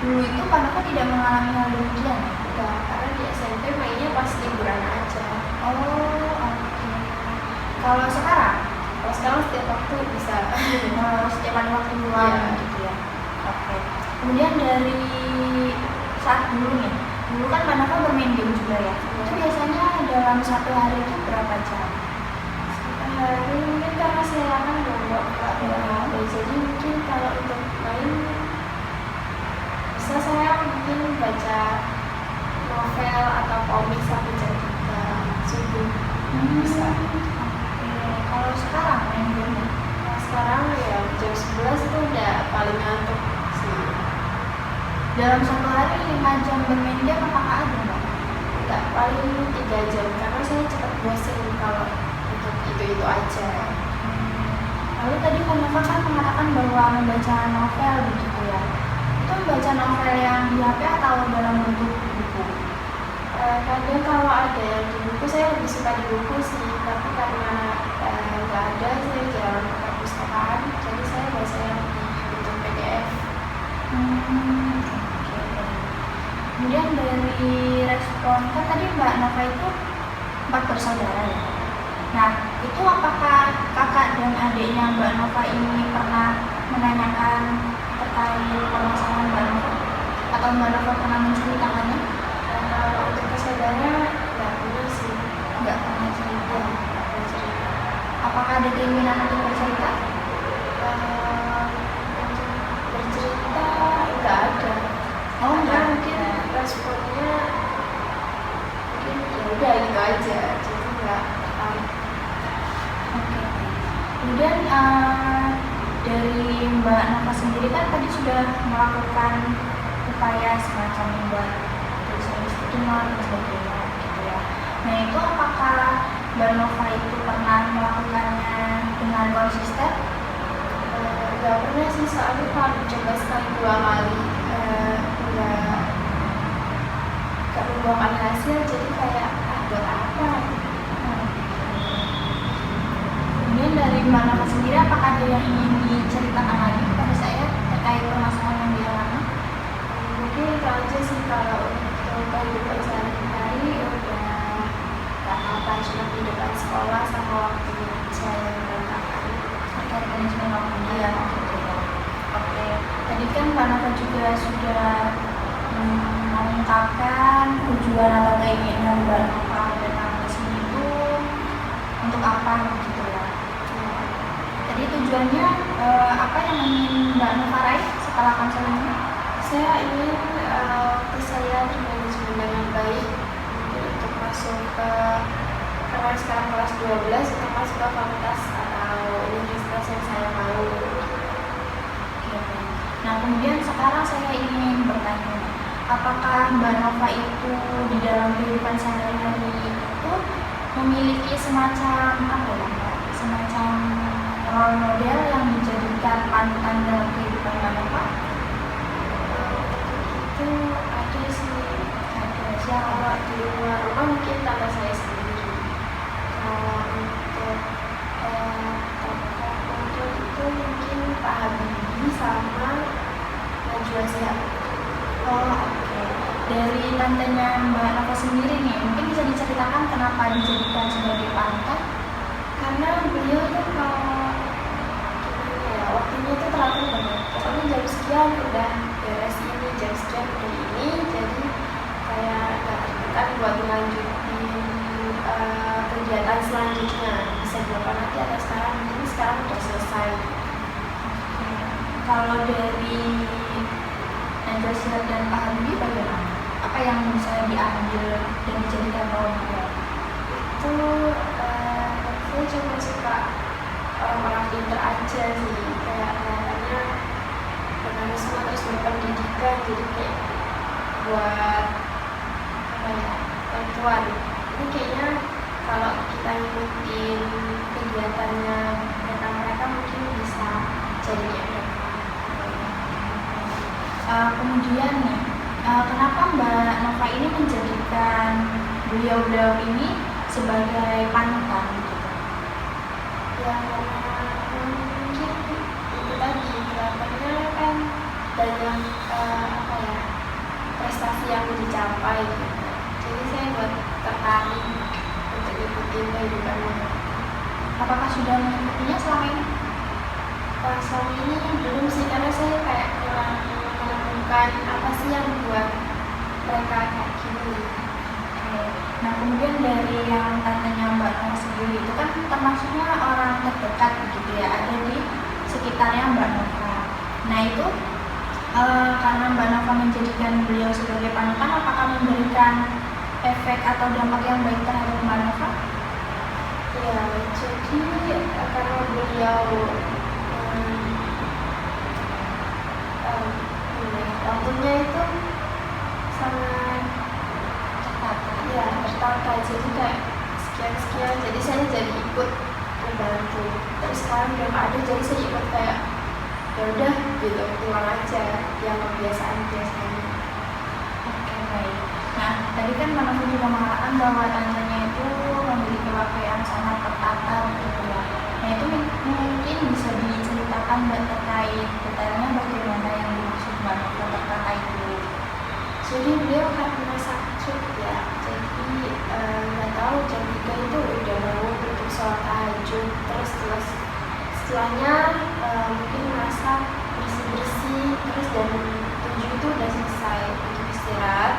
dulu itu Kanaka tidak mengalami hal demikian ya? Enggak, karena di SMP mainnya pas liburan aja. Oh, oke. Kalau sekarang? Kalau sekarang setiap waktu bisa. Setiap ada waktu luang Iya. gitu ya. Oke. Kemudian dari saat dulu nih, dulu kan Kanaka bermain game juga ya. Iya. Itu biasanya dalam satu hari itu berapa jam? Hari mungkin karena saya kan nggak bawa HP, jadi mungkin kalau untuk main bisa saya mungkin baca novel atau komik sampai jam 3 subuh. Bisa. Oke. Kalau sekarang main game Nah, sekarang ya jam 11 itu udah paling ngantuk sih. dalam satu hari 5 jam bermain game apakah ada Mbak? Enggak, paling 3 jam karena saya cepat bosan kalau untuk itu aja. Lalu tadi Kanaka kan mengatakan bahwa membaca novel begitu ya. Itu membaca novel yang di HP atau dalam bentuk buku? Kadang kalau ada yang di buku saya lebih suka di buku sih, tapi karena nggak ada saya jarang ke perpustakaan, jadi saya baca yang di bentuk PDF. Oke. Kemudian dari respon kan tadi Mbak Nova itu 4 bersaudara ya. Nah, itu apakah kakak dan adiknya Mbak Nova ini pernah menanyakan terkait permasalahan Mbak Nova? Atau Mbak Nova pernah menceritakannya? Kalau untuk bersaudara nggak pernah sih, Nggak pernah cerita. nggak pernah cerita. Apakah ada keinginan untuk bercerita? Untuk bercerita nggak ada. Oh, Karena nggak. mungkin responnya mungkin ya udah gitu aja, jadi nggak tertarik. Oke. Kemudian dari Mbak Nova sendiri kan tadi sudah melakukan upaya semacam membuat tulisan istimewa dan sebagainya gitu ya. Nah itu apakah Mbak Nova itu pernah melakukannya dengan konsisten? Nggak pernah sih, soalnya kalau coba sekali 2 kali nggak membuahkan hasil, jadi kayak buat apa? Kemudian dari Mbak Nova sendiri apakah ada yang ingin diceritakan lagi kepada saya terkait permasalahan yang dialami? Mungkin itu aja sih, kalau untuk kehidupan sehari-hari udah nggak apa, cuma kehidupan sekolah sama waktu saya berantakan. Terkait manajemen waktu dia gitu ya. Oke, tadi kan Mbak Nova juga sudah mengungkapkan tujuan atau keinginan Mbak Nova datang ke sini itu untuk apa gitu ya. Tadi tujuannya apa yang ingin Mbak Nova raih setelah konseling ini? Saya ingin saya termanajemen dengan baik untuk masuk ke, karena sekarang kelas 12, untuk masuk ke fakultas atau universitas yang saya mau. Oke. Nah kemudian sekarang saya ingin bertanya, apakah Mbak Nova itu di dalam kehidupan sehari-hari itu memiliki semacam apa ya, Mbak? Semacam role model yang dijadikan panutan dalam kehidupan Mbak Nova? Itu ada sih, Ada kalau siapa? di luar rumah mungkin tante saya sendiri. Kalau untuk tokoh itu mungkin Pak Habibie sama Najwa Shihab. Oh oke. Dari tantenya Mbak Nova sendiri nih, mungkin bisa diceritakan kenapa dijadikan sebagai panutan? Karena beliau tuh kalau gimana ya, waktunya tuh teratur banget. Pokoknya jam sekian udah beres ini, jam sekian udah ini, jadi kayak nggak tertekan buat melanjutin kegiatan selanjutnya, bisa dilakukan nanti atau sekarang, mungkin sekarang udah selesai. Kalau dari Najwa Shihab dan Pak Habibie bagaimana? Apa yang bisa diambil dan dijadikan role model? Itu saya cuma suka orang-orang pinter aja sih, kayak kelihatannya berkarisma terus berpendidikan, jadi kayak buat apa ya, bantuan. Ini kayaknya kalau kita ngikutin kegiatannya mereka mungkin bisa jadi efek. Kemudian nih, kenapa Mbak Nova ini menjadikan beliau-beliau ini sebagai panutan gitu? Ya karena mungkin itu tadi kelihatannya kan banyak apa ya, prestasi yang dicapai gitu. Jadi saya buat tertarik untuk ikutin kehidupan mereka. Apakah sudah mengikutinya selama ini? Selama ini belum sih, karena saya kayak kurang menemukan apa sih yang membuat mereka kayak gini. Nah, kemudian dari yang tantenya Mbak Nova sendiri itu kan termasuknya orang terdekat begitu ya, ada di sekitarnya Mbak Nova. Nah itu karena Mbak Nova menjadikan beliau sebagai panutan, apakah memberikan efek atau dampak yang baik terhadap Mbak Nova? Ya, jadi karena beliau waktunya itu sangat tertata, jadi kayak sekian, jadi saya jadi ikut membantu. Terus sekarang belum ada, jadi saya ikut kayak ya udah gitu, pulang aja yang kebiasaan-biasanya. Oke, baik. Nah, tadi kan Mbak Nova juga mengatakan bahwa tantenya itu memiliki waktu yang sangat tertata gitu ya. Nah, itu mungkin bisa diceritakan Mbak terkait detailnya bagaimana yang dimaksud Mbak Nova tertata itu. Jadi beliau karena sakit ya, jadi nggak tahu jam 3 itu udah bangun untuk sholat tahajud, terus setelahnya mungkin masak, bersih-bersih, terus jam 7 itu udah selesai untuk istirahat.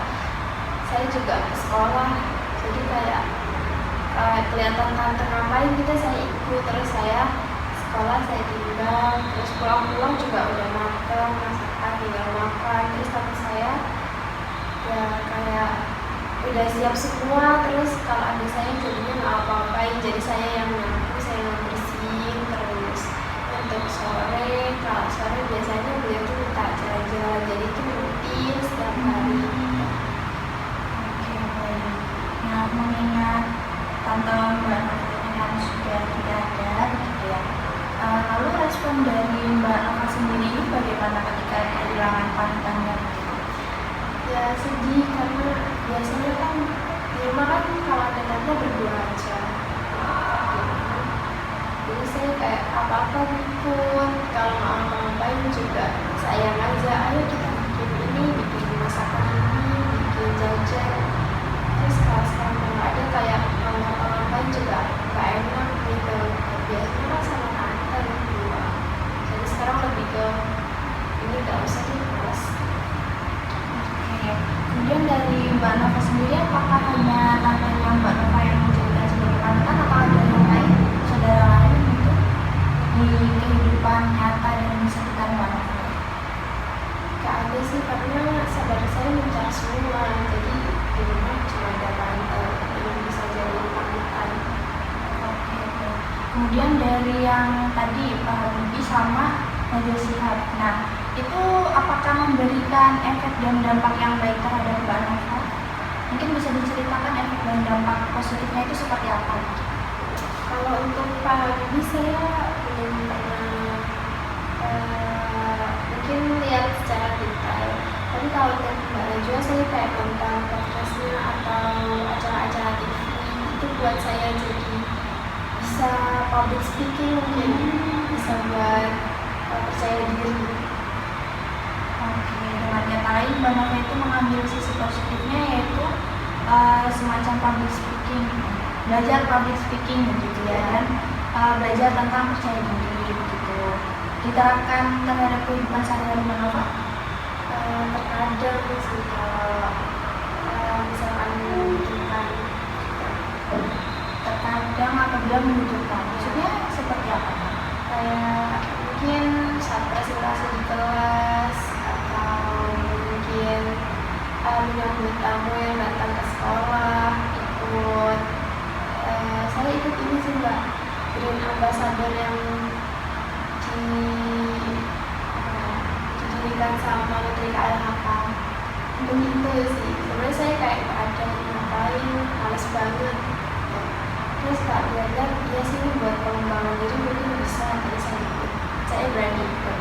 Saya juga ke sekolah, jadi kayak kelihatan tante ngapain gitu saya ikut, terus saya sekolah saya tinggal, terus pulang juga udah makan, masakan tinggal makan, terus tante saya ya kayak udah siap semua, terus kalau ada saya jadinya nggak apa-apain, jadi saya yang nyapu, saya yang bersihin. Terus untuk sore, kalau sore biasanya beliau tuh minta jalan-jalan, jadi itu rutin setiap hari. Oke, baik. Nah, mengingat tante Mbak Nova yang sudah tidak ada begitu ya, lalu respon dari Mbak Nova sendiri ini bagaimana ketika kehilangan panutannya? Ya sedih, karena biasanya kan di rumah kan kalau ada tante berdua aja, jadi saya kayak apa-apa ikut, kalau nggak ngapa-ngapain juga sayang aja, ayo kita bikin ini, bikin masakan ini, bikin jajan. Terus kalau sekarang nggak ada, kayak mau ngapa-ngapain juga nggak enak gitu, biasanya kan sama tante berdua, jadi sekarang lebih ke ini nggak usah dibahas. Kemudian dari Mbak Nova sendiri, apakah hanya tantenya Mbak Nova yang menjadikan sebagai panutan atau ada yang lain, saudara lain gitu di kehidupan nyata dan di sekitar Mbak Nova? Gak ada sih, karena saudara saya mencari semua, jadi di rumah cuma ada tante yang bisa jadi panutan. Oke. Kemudian dari yang tadi Pak Habibie sama Najwa Shihab, nah itu apakah memberikan efek dan dampak yang baik terhadap Mbak Nova? Mungkin bisa diceritakan efek dan dampak positifnya itu seperti apa? Kalau untuk Pak Habibie saya belum pernah mungkin lihat secara detail, tapi kalau untuk Mbak Najwa saya kayak nonton podcastnya atau acara-acara TV, itu buat saya jadi bisa public speaking, mungkin bisa buat percaya diri. Oke, dengan kata lain Mbak Nova itu mengambil sisi positifnya yaitu semacam public speaking, belajar public speaking begitu ya, dan belajar tentang percaya diri begitu. Diterapkan terhadap kehidupan sehari-hari Mbak Nova? Terkadang sih kalau misalkan membutuhkan. Terkadang apabila membutuhkan, maksudnya seperti apa? Kayak mungkin saat presentasi di kelas, atau mungkin menyambut tamu yang datang ke sekolah, ikut saya ikut ini sih Mbak, brand ambassador yang di dari KLHK. Untuk itu sih sebenarnya saya kayak nggak ada ngapain, males banget ya. Terus Kak belajar ya sih ini buat pengembangan diri mungkin bisa, jadi saya berani ikut.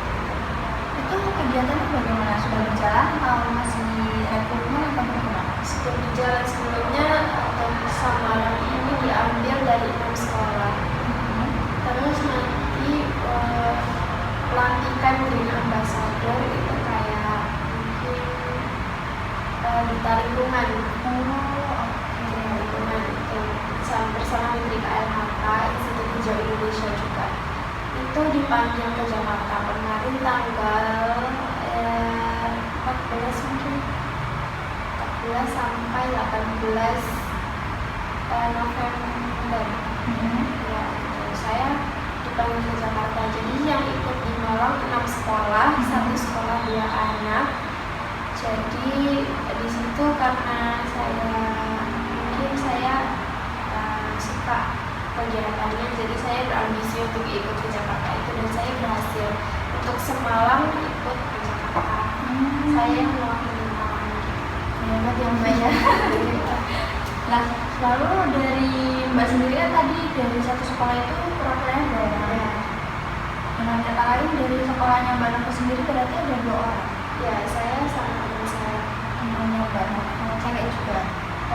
Itu kegiatannya bagaimana? Sudah berjalan atau masih rekrutmen atau bagaimana? Sudah berjalan sebelumnya atau samaran ini diambil dari 6 sekolah. Terus nanti pelantikan Green Ambassador itu kayak mungkin duta lingkungan. Lingkungan itu bersama Menteri KLHK, Institut Hijau Indonesia juga. Itu dipanggil ke Jakarta kemarin tanggal 14 mungkin 14 sampai 18 November. Ya, gitu. Saya dipanggil ke Jakarta. Jadi yang ikut di Malang 6 sekolah, satu sekolah 2 anak. Jadi di situ karena mungkin saya suka kegiatannya, jadi saya berambisi untuk ikut ke Jakarta itu, dan saya berhasil untuk semalam ikut ke Jakarta. Saya yang mewakili Malang. Hebat ya Mbak ya. Nah, lalu dari Mbak sendiri kan tadi dari satu sekolah itu perwakilannya berapa? Ya. Dengan kata lain dari sekolahnya Mbak Nova sendiri berarti ada 2 orang. Ya, saya sama teman saya. Temannya Mbak Nova, cewek juga.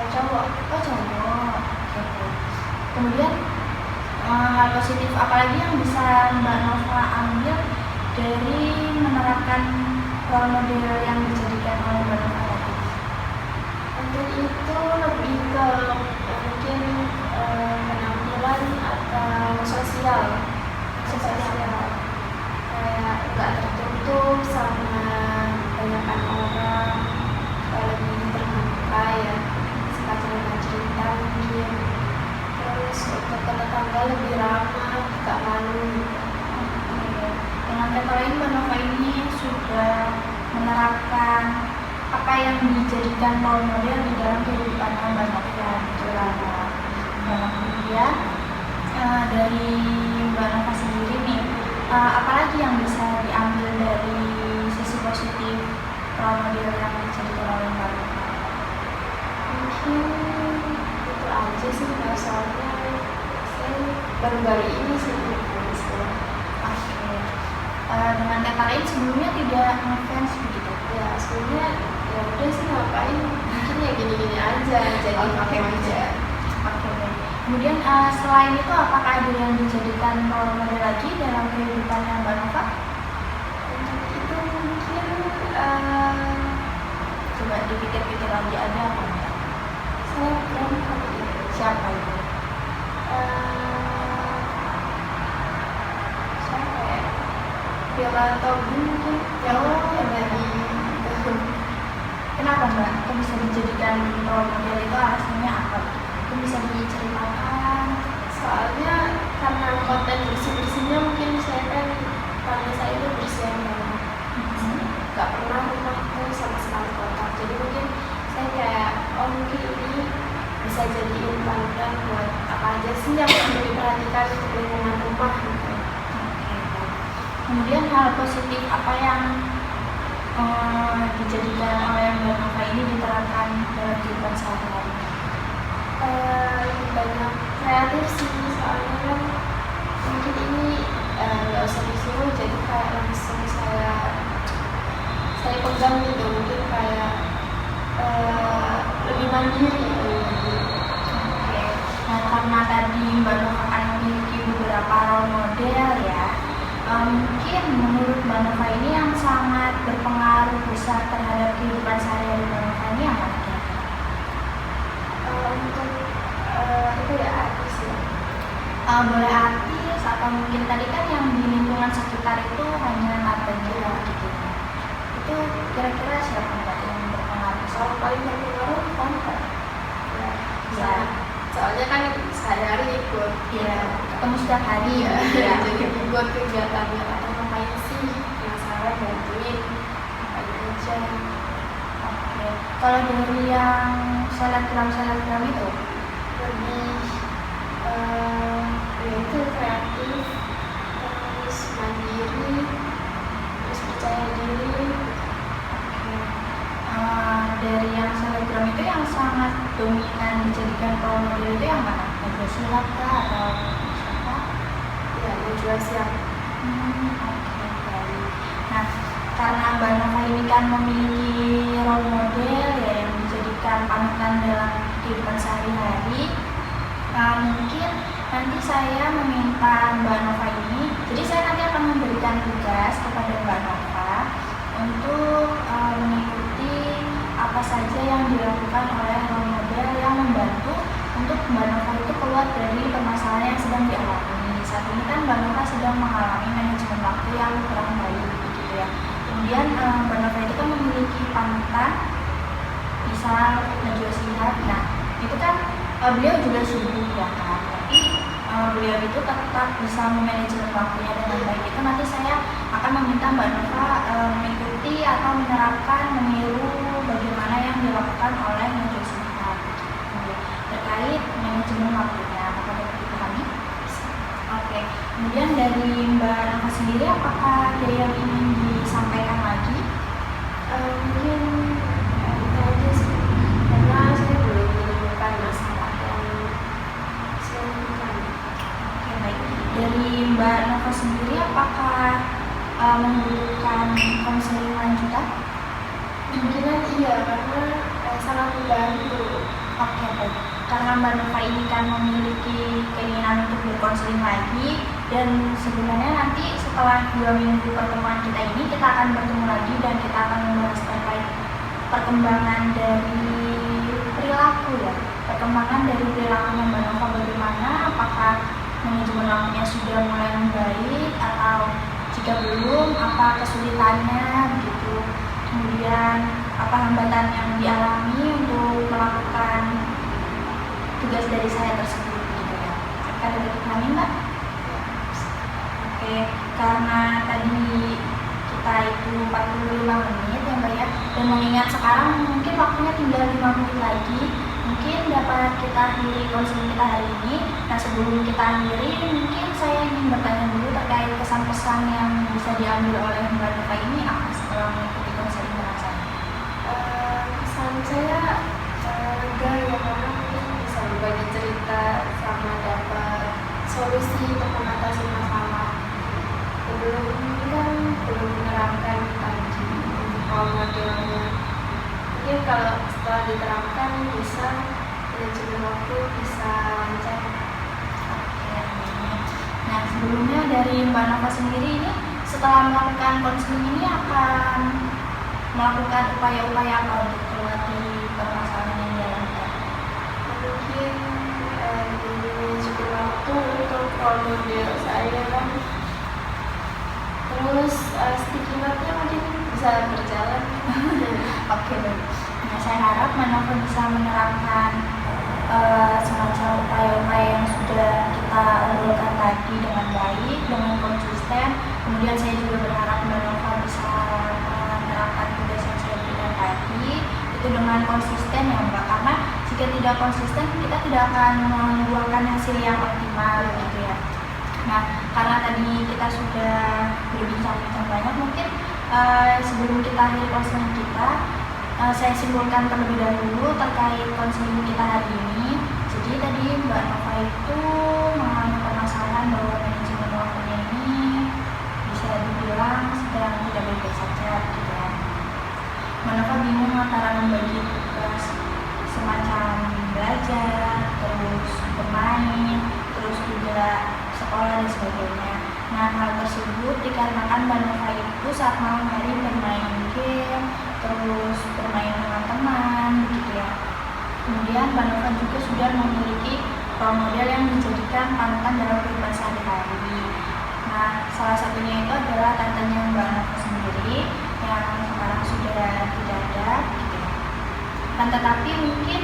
Cowok. Oh cowok. Oke. Kemudian hal positif apalagi yang bisa Mbak Nova ambil dari menerapkan role model yang dijadikan oleh Mbak Nova tadi? Untuk itu lebih ke mungkin penampilan atau sosial, kayak nggak tertutup sama kebanyakan orang, lebih terbuka ya, suka cerita mungkin. Terus untuk ke tetangga lebih ramah, nggak malu. Dengan kata lain Mbak Nova ini sudah menerapkan apa yang dijadikan role model di dalam kehidupan Mbak Nova selama kemudian dari Mbak Nova sendiri nih, apalagi yang bisa diambil dari sisi positif role model yang dijadikan oleh Mbak Nova? Mungkin itu aja sih, soalnya saya baru-baru ini sih sekolah. Oke. Dengan kata lain sebelumnya tidak ngefans begitu? Ya sebelumnya ya udah sih ngapain, mungkin ya gini-gini aja, jadi pakai aja. Oke. Kemudian selain itu apakah ada yang dijadikan role model lagi dalam kehidupannya Mbak Nova? Untuk itu mungkin Coba dipikir-pikir lagi, ada apa enggak? saya belum tahu ya. Siapa itu? Siapa ya? Bella Tobing mungkin. Yang dari Kenapa Mbak? Kok bisa dijadikan role model itu alasannya apa? Itu bisa diceritakan? soalnya karena konten bersih-bersihnya mungkin saya kan, karena saya itu bersih banget, nggak pernah rumah tuh sama sekali kotor, jadi mungkin saya kayak mungkin ini bisa jadiin panutan buat apa aja sih yang perlu diperhatikan untuk lingkungan rumah gitu. Kemudian hal positif apa yang dijadikan oleh Mbak Nova ini diterapkan dalam kehidupan sehari-hari? Lebih banyak kreatif sih, soalnya kan mungkin ini nggak usah disuruh, jadi kayak langsung saya pegang gitu, mungkin kayak lebih mandiri. Oke. Nah, karena tadi Mbak Nova kan memiliki beberapa role model ya, mungkin menurut Mbak Nova ini yang sangat berpengaruh besar terhadap kehidupan sehari-hari Mbak Nova ini apa kira-kira? Untuk itu ya artis ya. Boleh artis atau mungkin tadi kan yang di lingkungan sekitar itu hanya Nata juga gitu. Itu kira-kira siapa Mbak yang berpengaruh? Soal paling berpengaruh konten ya, Ya. soalnya kan sehari-hari ikut Ya, ketemu setiap hari ya, ya. jadi ikut kegiatannya atau ngapain sih, penasaran, bantuin ngapain aja. Oke. Kalau dari yang selebgram itu, Lebih ya itu kreatif, terus mandiri, terus percaya diri. role model itu yang mana? Najwa Shihab kah atau siapa? Ya, Najwa Shihab. Oke, baik. Nah, karena Mbak Nova ini kan memiliki role model ya yang dijadikan panutan dalam kehidupan sehari-hari, mungkin nanti saya meminta Mbak Nova ini, jadi saya nanti akan memberikan tugas kepada Mbak Nova untuk mengikuti apa saja yang dilakukan oleh role model yang membantu untuk Mbak Nova itu keluar dari permasalahan yang sedang dialami. Saat ini kan Mbak Nova sedang mengalami manajemen waktu yang kurang baik gitu ya. Kemudian Mbak Nova itu kan memiliki panutan, misal Najwa Shihab. Nah, itu kan beliau juga sibuk ya kan, tapi beliau itu tetap bisa memanajemen waktunya dengan baik. Itu nanti saya akan meminta Mbak Nova mengikuti atau menerapkan, meniru bagaimana yang dilakukan oleh Najwa Shihab terkait manajemen waktunya. Apakah dapat dipahami? Oke. Kemudian dari Mbak Nova sendiri, apakah ada yang ingin disampaikan lagi? Mungkin itu aja sih, karena saya belum menemukan masalah yang signifikan. Oke, baik. Dari Mbak Nova sendiri, apakah membutuhkan konseling lanjutan? Kemungkinan iya, karena sangat membantu. Oke, baik. Karena Mbak Nova ini kan memiliki keinginan untuk berkonseling lagi, dan sebenarnya nanti setelah 2 minggu pertemuan kita ini, kita akan bertemu lagi dan kita akan membahas terkait perkembangan dari perilaku ya, perkembangan dari perilakunya Mbak Nova bagaimana, apakah manajemen waktunya sudah mulai membaik atau jika belum, apa kesulitannya begitu. Kemudian apa hambatan yang dialami untuk melakukan tugas dari saya tersebut gitu ya. Apakah dapat dipahami Mbak? Oke, karena tadi kita itu 45 menit ya Mbak ya, dan mengingat sekarang mungkin waktunya tinggal 5 menit lagi, mungkin dapat kita akhiri konseling kita hari ini. Nah, sebelum kita akhiri, mungkin saya ingin bertanya dulu terkait kesan-pesan yang bisa diambil oleh Mbak Nova ini apa setelah mengikuti konseling dengan saya? Kesan saya lega ya, karena mungkin bisa berbagi cerita sama dapat solusi untuk mengatasi masalah. Belum ini kan belum menerapkan tadi untuk role modelnya. Mungkin kalau setelah diterapkan bisa manajemen waktu bisa lancar. Oke, nah sebelumnya dari Mbak Nova sendiri ini setelah melakukan konseling ini akan melakukan upaya-upaya apa untuk keluar dari permasalahan yang dialami? Mungkin manajemen waktu untuk role model saya kan, terus sticky note-nya mungkin bisa berjalan. Oke, baik. Nah, saya harap Mbak Nova bisa menerapkan semacam upaya-upaya yang sudah kita obrolkan tadi dengan baik, dengan konsisten. Kemudian saya juga berharap Mbak Nova bisa menerapkan tugas yang saya berikan tadi itu dengan konsisten ya Mbak, karena jika tidak konsisten kita tidak akan membuahkan hasil yang optimal gitu ya. Nah, karena tadi kita sudah berbincang-bincang banyak, mungkin sebelum kita akhiri konseling kita, saya simpulkan terlebih dahulu terkait konseling kita hari ini. Jadi tadi Mbak Nova itu mengalami permasalahan bahwa manajemen waktunya ini bisa dibilang sedang tidak baik-baik saja gitu ya. Mbak Nova bingung antara membagi tugas semacam belajar, terus bermain, terus juga sekolah dan sebagainya. Nah, hal tersebut dikarenakan Mbak Nova itu saat malam hari bermain game, terus bermain dengan teman gitu ya. Kemudian Mbak Nova juga sudah memiliki role model yang dijadikan panutan dalam kehidupan sehari-hari. Nah, salah satunya itu adalah tantenya Mbak Nova sendiri yang sekarang sudah tidak ada gitu ya. Dan tetapi mungkin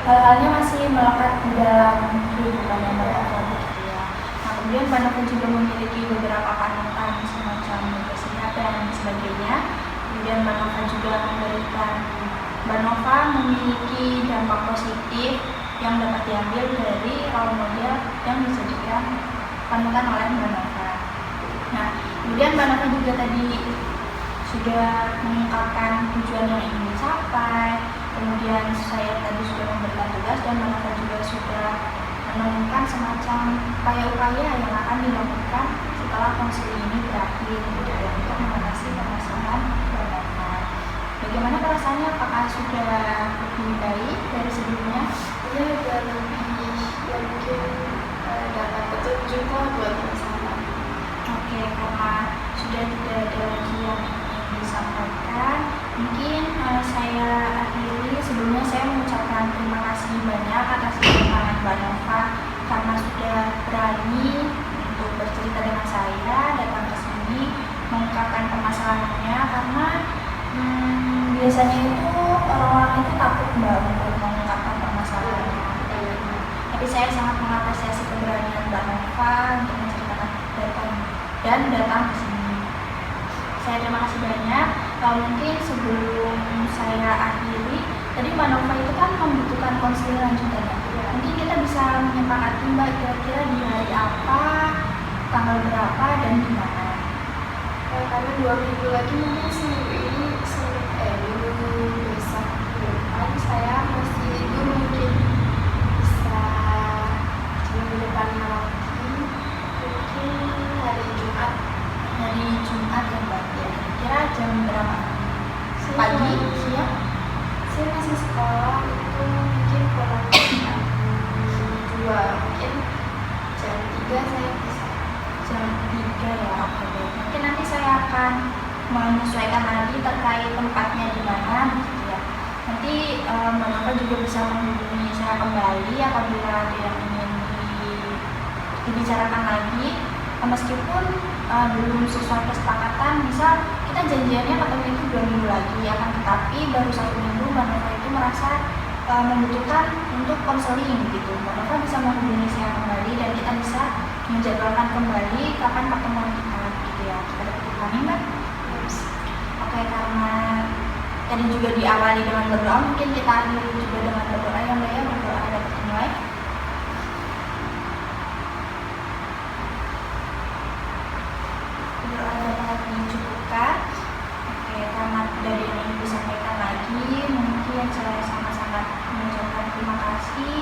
hal-halnya masih melekat di dalam kehidupannya Mbak Nova gitu ya. Nah, kemudian Mbak Nova juga memiliki beberapa panutan semacam kesehatan dan sebagainya. Kemudian Mbak Nova juga Mbak Nova memiliki dampak positif yang dapat diambil dari role model yang dijadikan panutan oleh Mbak Nova. Nah, kemudian Mbak Nova juga tadi sudah mengungkapkan tujuan yang ingin dicapai, Kemudian saya tadi sudah memberikan tugas dan Mbak juga sudah menemukan semacam upaya-upaya yang akan dilakukan setelah konseling ini berakhir gitu ya, untuk mengatasi permasalahan Mbak. Bagaimana perasaannya? Apakah sudah lebih baik dari sebelumnya? Ya udah lebih ya mungkin dapat petunjuk lah buat masalah. Oke, karena sudah tidak ada lagi yang ingin disampaikan, mungkin saya akhiri. Sebelumnya saya mengucapkan terima kasih banyak atas kedatangan Mbak Nova karena sudah berani untuk bercerita dengan saya, datang ke sini mengungkapkan permasalahannya, karena biasanya itu orang-orang itu takut Mbak untuk mengungkapkan permasalahannya. Tapi saya sangat mengapresiasi keberanian Mbak Nova untuk menceritakan datang ke sini. Saya terima kasih banyak. Mungkin sebelum saya akhiri, tadi Mbak Nova itu kan membutuhkan konseling lanjutannya. Mungkin kita bisa menyepakati Mbak kira-kira di hari apa, tanggal berapa, dan di mana. Karena 2 minggu lagi mungkin seminggu ini minggu besok depan saya masih itu mungkin bisa minggu depannya lagi mungkin hari Jumat ya Mbak. Kira-kira jam berapa? Saya Pagi, siang? Saya masih sekolah itu mungkin kurang jam 2, mungkin jam 3 saya bisa. Jam 3 ya, oke. Mungkin nanti saya akan menyesuaikan lagi terkait tempatnya di mana gitu ya. Nanti Mbak Nova juga bisa menghubungi saya kembali apabila ada yang ingin dibicarakan lagi. Meskipun belum sesuai kesepakatan, misal kita janjiannya ketemu itu 2 minggu lagi, akan tetapi baru 1 minggu Mbak Nova itu merasa membutuhkan untuk konseling gitu. Mbak Nova bisa menghubungi saya kembali dan kita bisa menjadwalkan kembali kapan pertemuan kita gitu ya. Kita dapat dipahami Mbak? Oke, karena tadi juga diawali dengan berdoa, mungkin kita akhiri juga dengan berdoa ya Mbak ya, berdoa dapat dimulai. Berdoa dapat dicukupkan. Oke, karena dari yang ingin disampaikan lagi, mungkin saya sangat-sangat mengucapkan terima kasih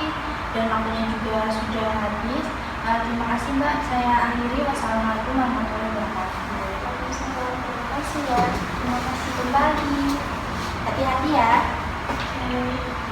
dan waktunya juga sudah habis. Terima kasih Mbak, saya akhiri. Wassalamualaikum warahmatullahi wabarakatuh. Terima kasih ya. Terima kasih kembali. Hati-hati ya. Oke.